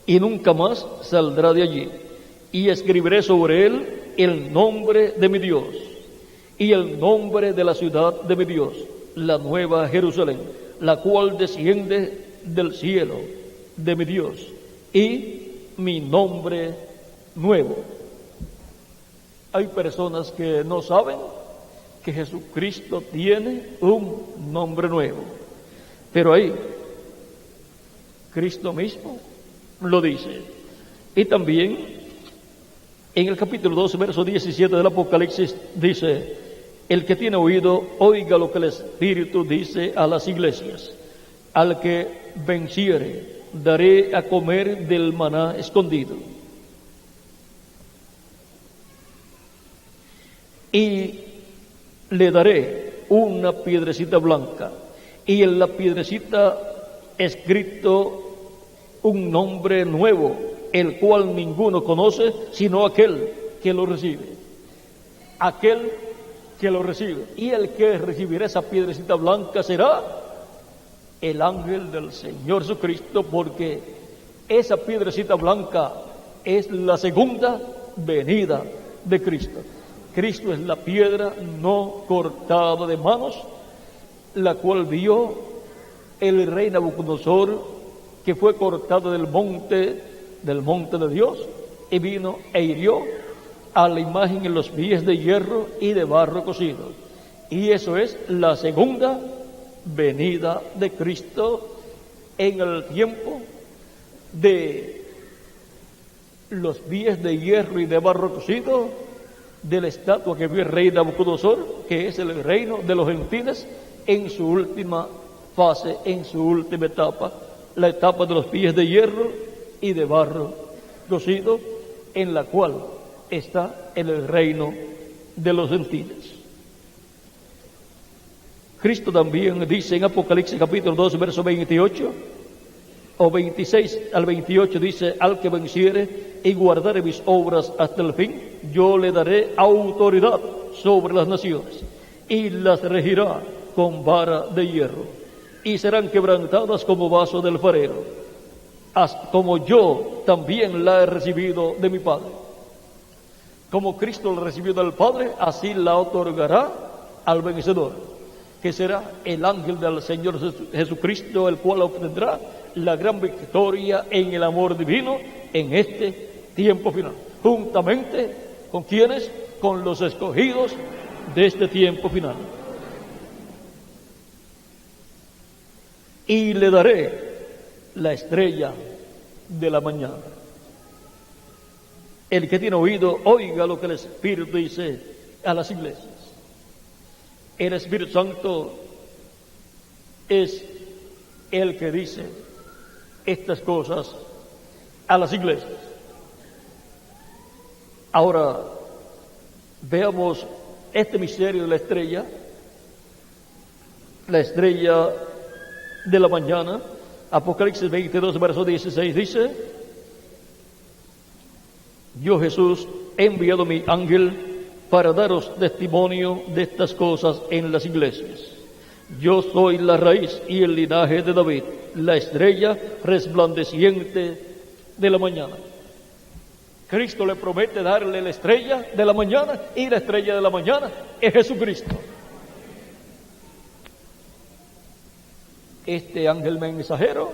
Y nunca más saldrá de allí. Y escribiré sobre él el nombre de mi Dios y el nombre de la ciudad de mi Dios, la nueva Jerusalén, la cual desciende del cielo de mi Dios, y mi nombre nuevo. Hay personas que no saben que Jesucristo tiene un nombre nuevo, pero ahí Cristo mismo lo dice. Y también en el capítulo 12, verso 17 del Apocalipsis dice: el que tiene oído, oiga lo que el Espíritu dice a las iglesias. Al que venciere, daré a comer del maná escondido. Y le daré una piedrecita blanca, y en la piedrecita escrito un nombre nuevo, el cual ninguno conoce sino aquel que lo recibe. Aquel que lo recibe. Y el que recibirá esa piedrecita blanca será el ángel del Señor Jesucristo, porque esa piedrecita blanca es la segunda venida de Cristo. Cristo es la piedra no cortada de manos, la cual vio el rey Nabucodonosor, que fue cortada del monte de Dios, y vino e hirió a la imagen en los pies de hierro y de barro cocido. Y eso es la segunda venida de Cristo en el tiempo de los pies de hierro y de barro cocido, de la estatua que vio el rey Nabucodonosor, que es el reino de los gentiles en su última fase, en su última etapa, la etapa de los pies de hierro y de barro cocido, en la cual está en el reino de los gentiles. Cristo también dice en Apocalipsis capítulo 2, verso 28 o 26 al 28, dice: al que venciere y guardare mis obras hasta el fin, yo le daré autoridad sobre las naciones, y las regirá con vara de hierro, y serán quebrantadas como vaso del alfarero, como yo también la he recibido de mi Padre. Como Cristo la recibió del Padre, así la otorgará al vencedor, que será el ángel del Señor Jesucristo, el cual obtendrá la gran victoria en el amor divino en este tiempo final, juntamente con quienes, con los escogidos de este tiempo final. Y le daré la estrella de la mañana. El que tiene oído, oiga lo que el Espíritu dice a las iglesias. El Espíritu Santo es el que dice estas cosas a las iglesias. Ahora veamos este misterio de la estrella de la mañana. Apocalipsis 22, verso 16 dice: yo, Jesús, he enviado mi ángel para daros testimonio de estas cosas en las iglesias. Yo soy la raíz y el linaje de David, la estrella resplandeciente de la mañana. Cristo le promete darle la estrella de la mañana, y la estrella de la mañana es Jesucristo. Este ángel mensajero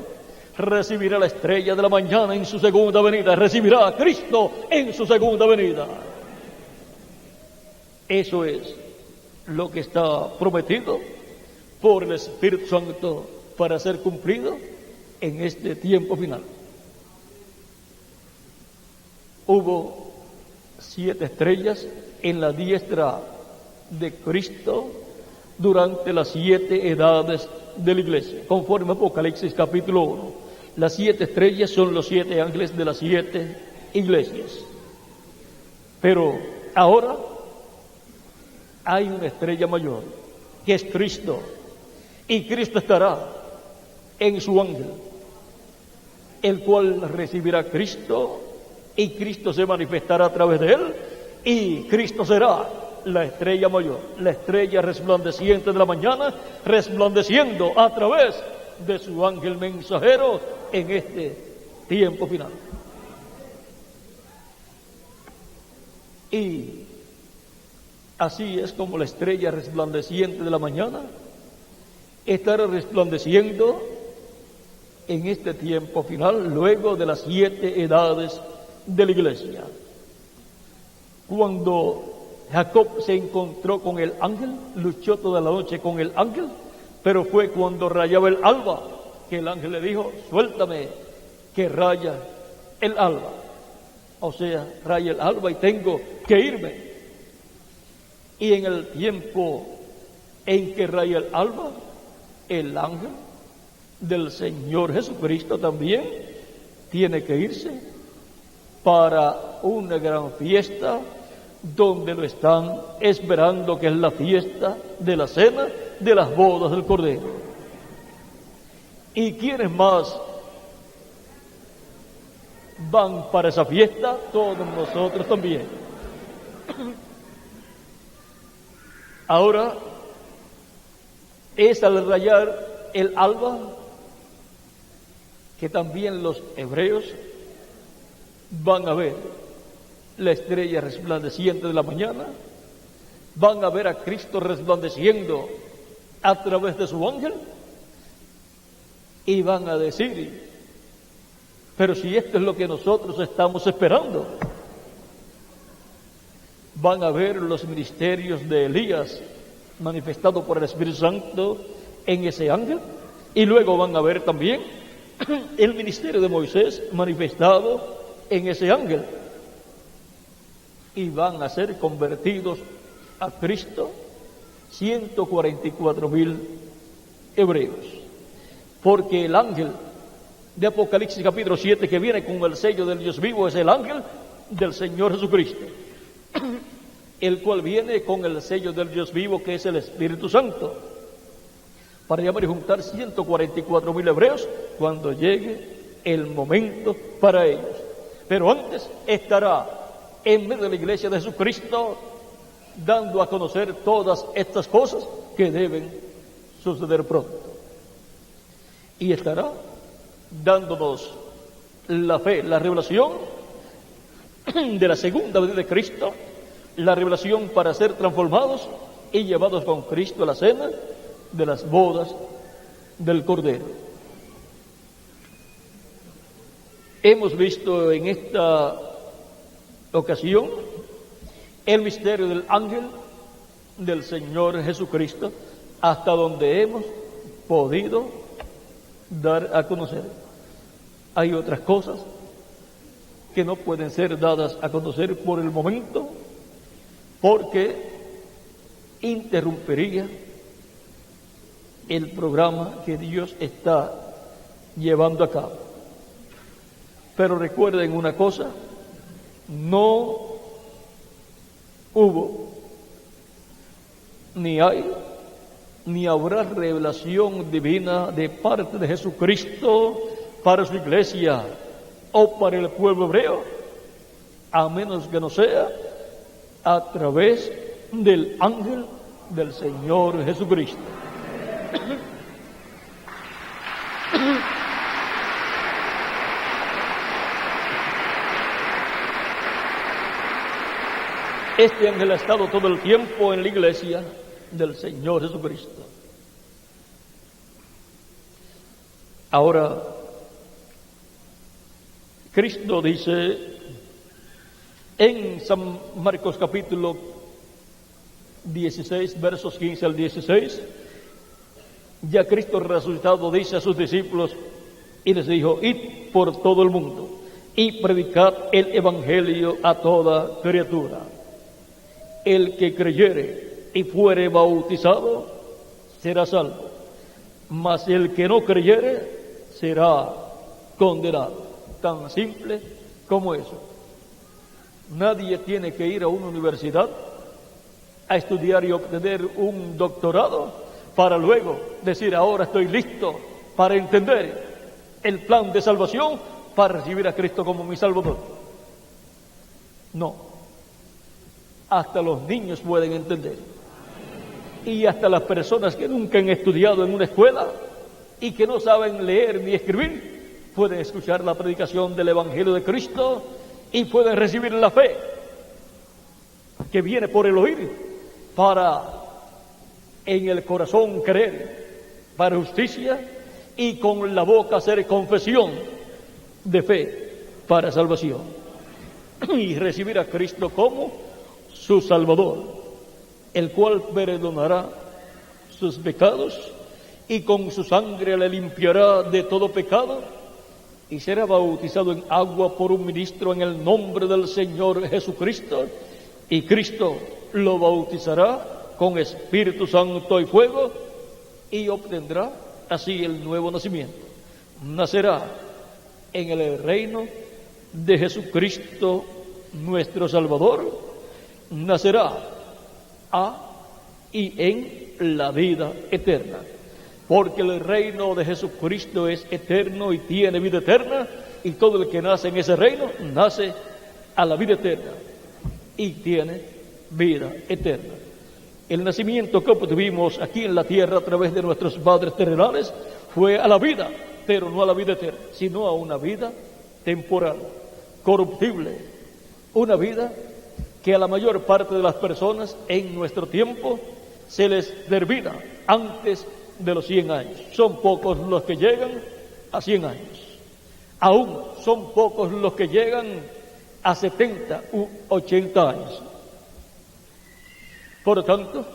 recibirá la estrella de la mañana en su segunda venida, recibirá a Cristo en su segunda venida. Eso es lo que está prometido por el Espíritu Santo para ser cumplido en este tiempo final. Hubo 7 estrellas en la diestra de Cristo durante las 7 edades de la iglesia, conforme a Apocalipsis capítulo 1. Las 7 estrellas son los 7 ángeles de las 7 iglesias. Pero ahora hay una estrella mayor, que es Cristo, y Cristo estará en su ángel, el cual recibirá a Cristo, y Cristo se manifestará a través de él, y Cristo será la estrella mayor, la estrella resplandeciente de la mañana, resplandeciendo a través de su ángel mensajero en este tiempo final. Y así es como la estrella resplandeciente de la mañana estará resplandeciendo en este tiempo final, luego de las 7 edades de la iglesia. Cuando Jacob se encontró con el ángel, luchó toda la noche con el ángel, pero fue cuando rayaba el alba que el ángel le dijo: suéltame, que raya el alba. o sea, raya el alba y tengo que irme. Y en el tiempo en que raya el alba, el ángel del Señor Jesucristo también tiene que irse para una gran fiesta donde lo están esperando, que es la fiesta de la cena de las bodas del Cordero. ¿Y quiénes más van para esa fiesta? Todos nosotros también. Ahora, es al rayar el alba que también los hebreos van a ver la estrella resplandeciente de la mañana, van a ver a Cristo resplandeciendo a través de su ángel y van a decir: pero si esto es lo que nosotros estamos esperando. Van a ver los ministerios de Elías manifestado por el Espíritu Santo en ese ángel, y luego van a ver también el ministerio de Moisés manifestado en ese ángel, y van a ser convertidos a Cristo 144,000 hebreos, porque el ángel de Apocalipsis capítulo 7 que viene con el sello del Dios vivo es el ángel del Señor Jesucristo, el cual viene con el sello del Dios vivo, que es el Espíritu Santo, para llamar y juntar 144,000 hebreos cuando llegue el momento para ellos. Pero antes estará en medio de la iglesia de Jesucristo dando a conocer todas estas cosas que deben suceder pronto, y estará dándonos la fe, la revelación de la segunda venida de Cristo, la revelación para ser transformados y llevados con Cristo a la cena de las bodas del Cordero. Hemos visto en esta ocasión el misterio del ángel del Señor Jesucristo, hasta donde hemos podido dar a conocer. Hay otras cosas que no pueden ser dadas a conocer por el momento, porque interrumpiría el programa que Dios está llevando a cabo. Pero recuerden una cosa: no hubo, ni hay, ni habrá revelación divina de parte de Jesucristo para su iglesia o para el pueblo hebreo, a menos que no sea a través del ángel del Señor Jesucristo. Este ángel ha estado todo el tiempo en la iglesia del Señor Jesucristo. Ahora, Cristo dice en San Marcos capítulo 16, versos 15 al 16, ya Cristo resucitado dice a sus discípulos y les dijo: id por todo el mundo y predicad el evangelio a toda criatura. El que creyere y fuere bautizado será salvo, mas el que no creyere será condenado. Tan simple como eso. Nadie tiene que ir a una universidad a estudiar y obtener un doctorado para luego decir: ahora estoy listo para entender el plan de salvación, para recibir a Cristo como mi Salvador. No. Hasta los niños pueden entender, y hasta las personas que nunca han estudiado en una escuela y que no saben leer ni escribir pueden escuchar la predicación del Evangelio de Cristo y pueden recibir la fe que viene por el oír, para en el corazón creer para justicia, y con la boca hacer confesión de fe para salvación, y recibir a Cristo como su Salvador, el cual perdonará sus pecados y con su sangre le limpiará de todo pecado y será bautizado en agua por un ministro en el nombre del Señor Jesucristo, y Cristo lo bautizará con Espíritu Santo y fuego, y obtendrá así el nuevo nacimiento. Nacerá en el reino de Jesucristo nuestro Salvador, nacerá y en la vida eterna, porque el reino de Jesucristo es eterno y tiene vida eterna, y todo el que nace en ese reino nace a la vida eterna y tiene vida eterna. El nacimiento que obtuvimos aquí en la tierra a través de nuestros padres terrenales fue a la vida, pero no a la vida eterna, sino a una vida temporal, corruptible, una vida que a la mayor parte de las personas en nuestro tiempo se les termina antes de los 100 años. Son pocos los que llegan a 100 años. Aún son pocos los que llegan a 70 u 80 años. Por lo tanto,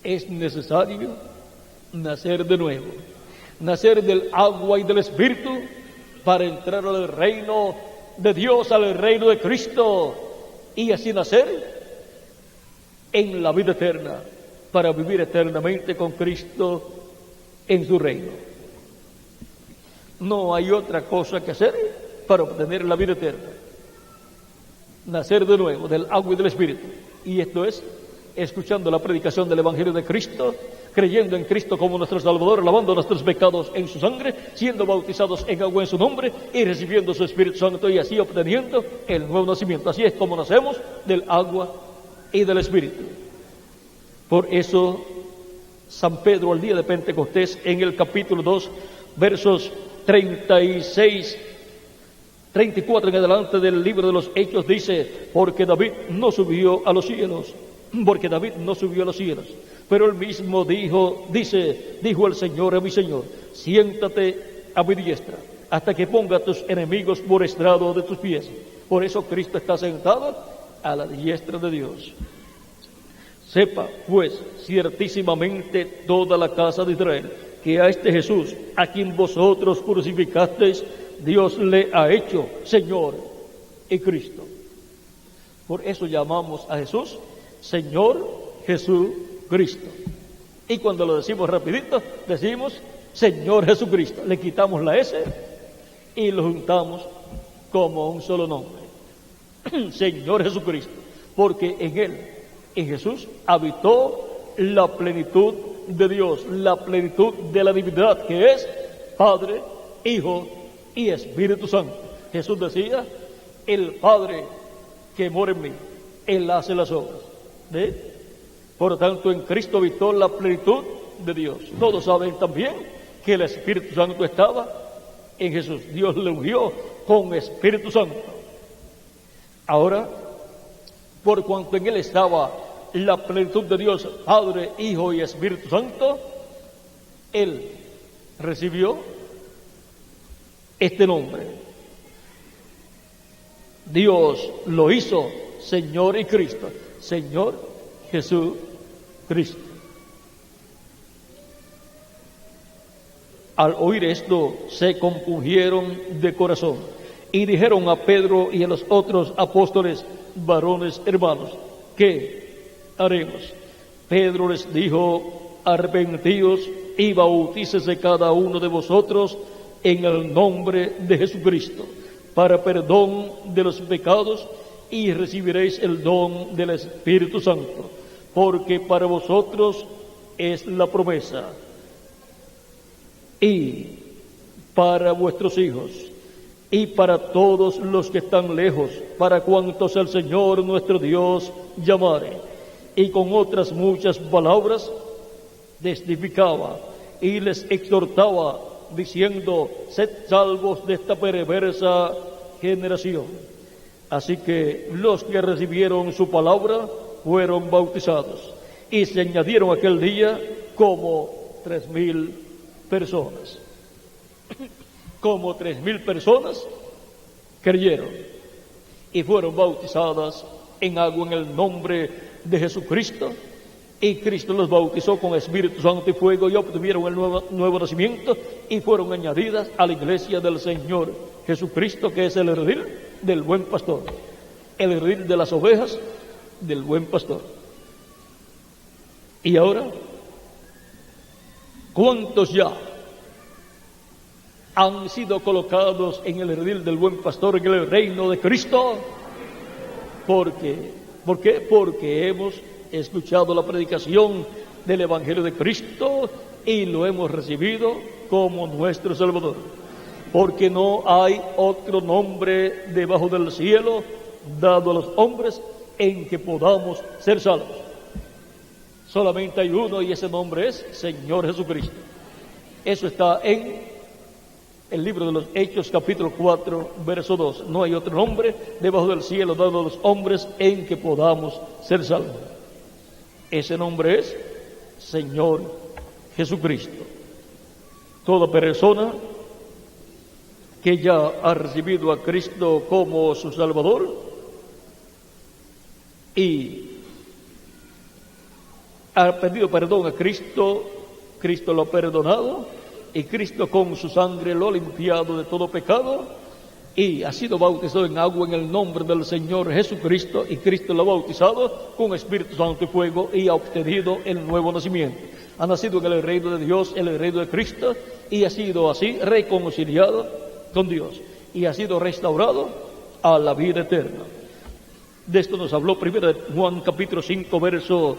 es necesario nacer de nuevo, nacer del agua y del Espíritu para entrar al reino de Dios, al reino de Cristo, y así nacer en la vida eterna, para vivir eternamente con Cristo en su reino. No hay otra cosa que hacer para obtener la vida eterna. Nacer de nuevo del agua y del Espíritu. Y esto es escuchando la predicación del Evangelio de Cristo, creyendo en Cristo como nuestro Salvador, lavando nuestros pecados en su sangre, siendo bautizados en agua en su nombre y recibiendo su Espíritu Santo, y así obteniendo el nuevo nacimiento. Así es como nacemos del agua y del Espíritu. Por eso San Pedro al día de Pentecostés, en el capítulo 2, versos 36, 34 en adelante del libro de los Hechos, dice: porque David no subió a los cielos, pero él mismo dijo el Señor a mi Señor: siéntate a mi diestra, hasta que ponga a tus enemigos por estrado de tus pies. Por eso Cristo está sentado a la diestra de Dios. Sepa, pues, ciertísimamente toda la casa de Israel, que a este Jesús, a quien vosotros crucificasteis, Dios le ha hecho Señor y Cristo. Por eso llamamos a Jesús Señor Jesucristo. Y cuando lo decimos rapidito, decimos Señor Jesucristo. Le quitamos la S y lo juntamos como un solo nombre. Señor Jesucristo. Porque en Él, en Jesús, habitó la plenitud de Dios, la plenitud de la divinidad, que es Padre, Hijo y Espíritu Santo. Jesús decía: el Padre que mora en mí, Él hace las obras. ¿Ve? Por lo tanto, en Cristo habitó la plenitud de Dios. Todos saben también que el Espíritu Santo estaba en Jesús. Dios le ungió con Espíritu Santo. Ahora, por cuanto en Él estaba la plenitud de Dios, Padre, Hijo y Espíritu Santo, Él recibió este nombre. Dios lo hizo Señor y Cristo. Señor Jesucristo. Al oír esto, se compungieron de corazón y dijeron a Pedro y a los otros apóstoles: varones hermanos, ¿qué haremos? Pedro les dijo: arrepentíos y bautícese cada uno de vosotros en el nombre de Jesucristo para perdón de los pecados, y recibiréis el don del Espíritu Santo, porque para vosotros es la promesa, y para vuestros hijos, y para todos los que están lejos, para cuantos el Señor nuestro Dios llamare. Y con otras muchas palabras testificaba y les exhortaba, diciendo: sed salvos de esta perversa generación. Así que los que recibieron su palabra fueron bautizados, y se añadieron aquel día como 3,000 personas. Como 3,000 personas creyeron y fueron bautizadas en agua en el nombre de Jesucristo, Y Cristo los bautizó con Espíritu Santo y fuego y obtuvieron el nuevo nacimiento y fueron añadidas a la iglesia del Señor Jesucristo, que es el redil del buen pastor, el redil de las ovejas del buen pastor. Y ahora, ¿cuántos ya han sido colocados en el redil del buen pastor, en el reino de Cristo? ¿Por qué? Porque hemos escuchado la predicación del Evangelio de Cristo y lo hemos recibido como nuestro Salvador. Porque no hay otro nombre debajo del cielo dado a los hombres en que podamos ser salvos. Solamente hay uno y ese nombre es Señor Jesucristo. Eso está en el libro de los Hechos, capítulo 4, verso 2. No hay otro nombre debajo del cielo dado a los hombres en que podamos ser salvos. Ese nombre es Señor Jesucristo. Toda persona que ya ha recibido a Cristo como su Salvador y ha pedido perdón a Cristo, Cristo lo ha perdonado y Cristo con su sangre lo ha limpiado de todo pecado y ha sido bautizado en agua en el nombre del Señor Jesucristo, y Cristo lo ha bautizado con Espíritu Santo y fuego y ha obtenido el nuevo nacimiento. Ha nacido en el reino de Dios, en el reino de Cristo, y ha sido así reconciliado con Dios y ha sido restaurado a la vida eterna. De esto nos habló primero Juan capítulo 5 verso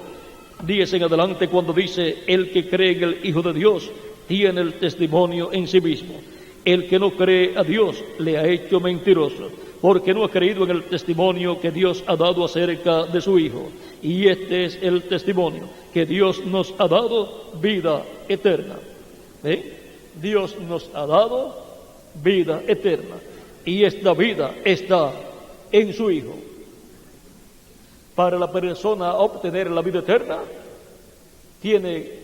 10 en adelante, cuando dice: el que cree en el Hijo de Dios tiene el testimonio en sí mismo. El que no cree a Dios le ha hecho mentiroso, porque no ha creído en el testimonio que Dios ha dado acerca de su Hijo. Y este es el testimonio, que Dios nos ha dado vida eterna. Dios nos ha dado vida eterna, y esta vida está en su Hijo. Para la persona obtener la vida eterna, tiene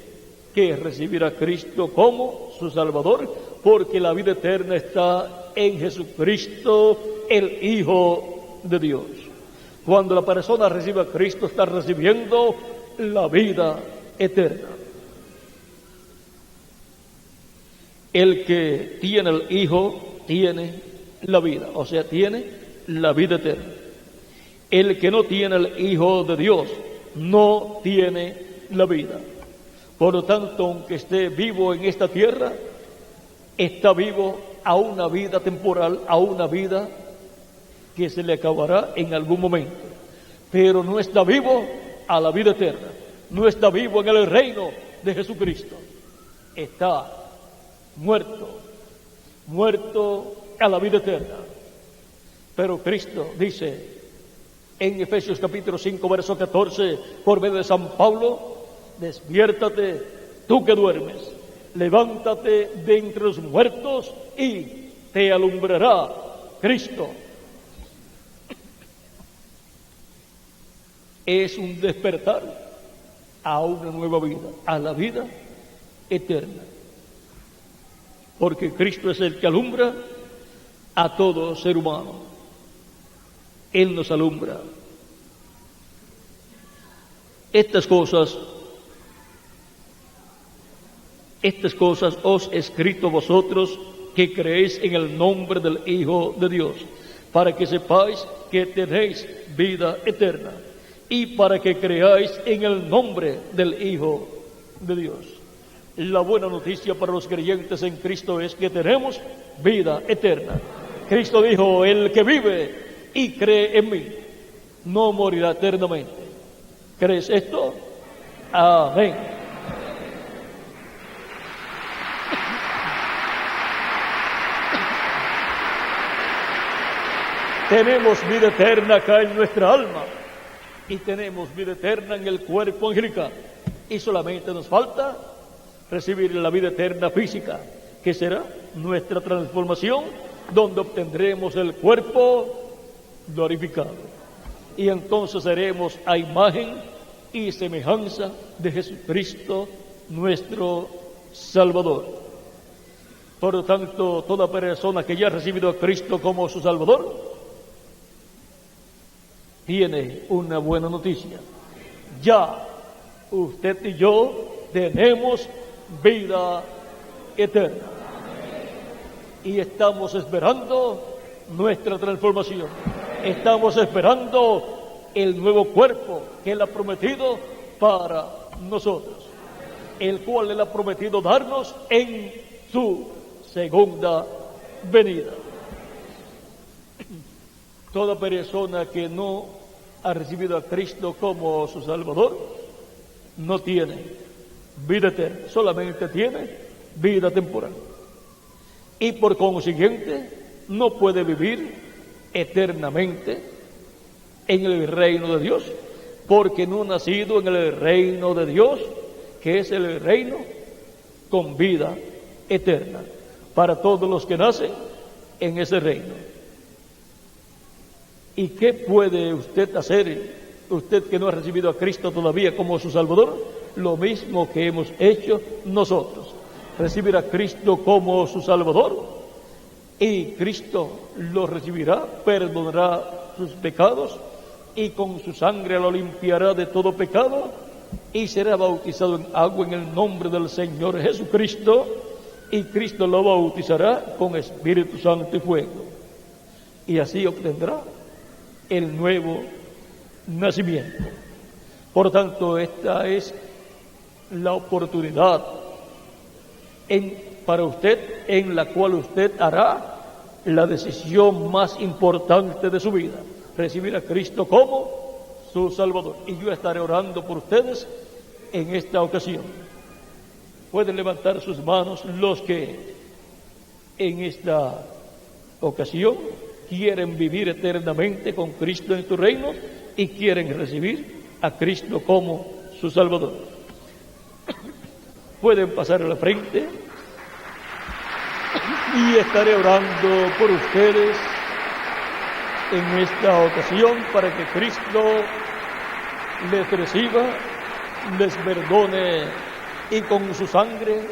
que recibir a Cristo como su Salvador, porque la vida eterna está en Jesucristo, el Hijo de Dios. Cuando la persona recibe a Cristo, está recibiendo la vida eterna. El que tiene el Hijo tiene la vida, o sea, tiene la vida eterna. El que no tiene el Hijo de Dios no tiene la vida. Por lo tanto, aunque esté vivo en esta tierra, está vivo a una vida temporal, a una vida que se le acabará en algún momento. Pero no está vivo a la vida eterna, no está vivo en el reino de Jesucristo. Está muerto a la vida eterna. Pero Cristo dice en Efesios capítulo 5, verso 14, por medio de San Pablo: despiértate, tú que duermes, levántate de entre los muertos y te alumbrará Cristo. Es un despertar a una nueva vida, a la vida eterna. Porque Cristo es el que alumbra a todo ser humano. Él nos alumbra. Estas cosas os he escrito vosotros que creéis en el nombre del Hijo de Dios, para que sepáis que tenéis vida eterna, y para que creáis en el nombre del Hijo de Dios. La buena noticia para los creyentes en Cristo es que tenemos vida eterna. Cristo dijo: el que vive y cree en mí no morirá eternamente. ¿Crees esto? Amén. Tenemos vida eterna acá en nuestra alma y tenemos vida eterna en el cuerpo angelical, y solamente nos falta recibir la vida eterna física, que será nuestra transformación, donde obtendremos el cuerpo glorificado, y entonces seremos a imagen y semejanza de Jesucristo, nuestro Salvador. Por lo tanto, toda persona que ya ha recibido a Cristo como su Salvador tiene una buena noticia. Ya usted y yo tenemos vida eterna. Y estamos esperando nuestra transformación. Estamos esperando el nuevo cuerpo que Él ha prometido para nosotros, el cual Él ha prometido darnos en su segunda venida. Toda persona que no ha recibido a Cristo como su Salvador no tiene vida eterna, solamente tiene vida temporal. Y por consiguiente no puede vivir eternamente en el reino de Dios, porque no ha nacido en el reino de Dios, que es el reino con vida eterna, para todos los que nacen en ese reino. ¿Y qué puede usted hacer, usted que no ha recibido a Cristo todavía como su Salvador? Lo mismo que hemos hecho nosotros, recibir a Cristo como su Salvador, y Cristo lo recibirá, perdonará sus pecados, y con su sangre lo limpiará de todo pecado, y será bautizado en agua en el nombre del Señor Jesucristo, y Cristo lo bautizará con Espíritu Santo y fuego, y así obtendrá el nuevo nacimiento. Por tanto, esta es la oportunidad para usted, en la cual usted hará la decisión más importante de su vida: recibir a Cristo como su Salvador. Y yo estaré orando por ustedes en esta ocasión. Pueden levantar sus manos los que en esta ocasión quieren vivir eternamente con Cristo en su reino y quieren recibir a Cristo como su Salvador. Pueden pasar a la frente y estaré orando por ustedes en esta ocasión para que Cristo les reciba, les perdone y con su sangre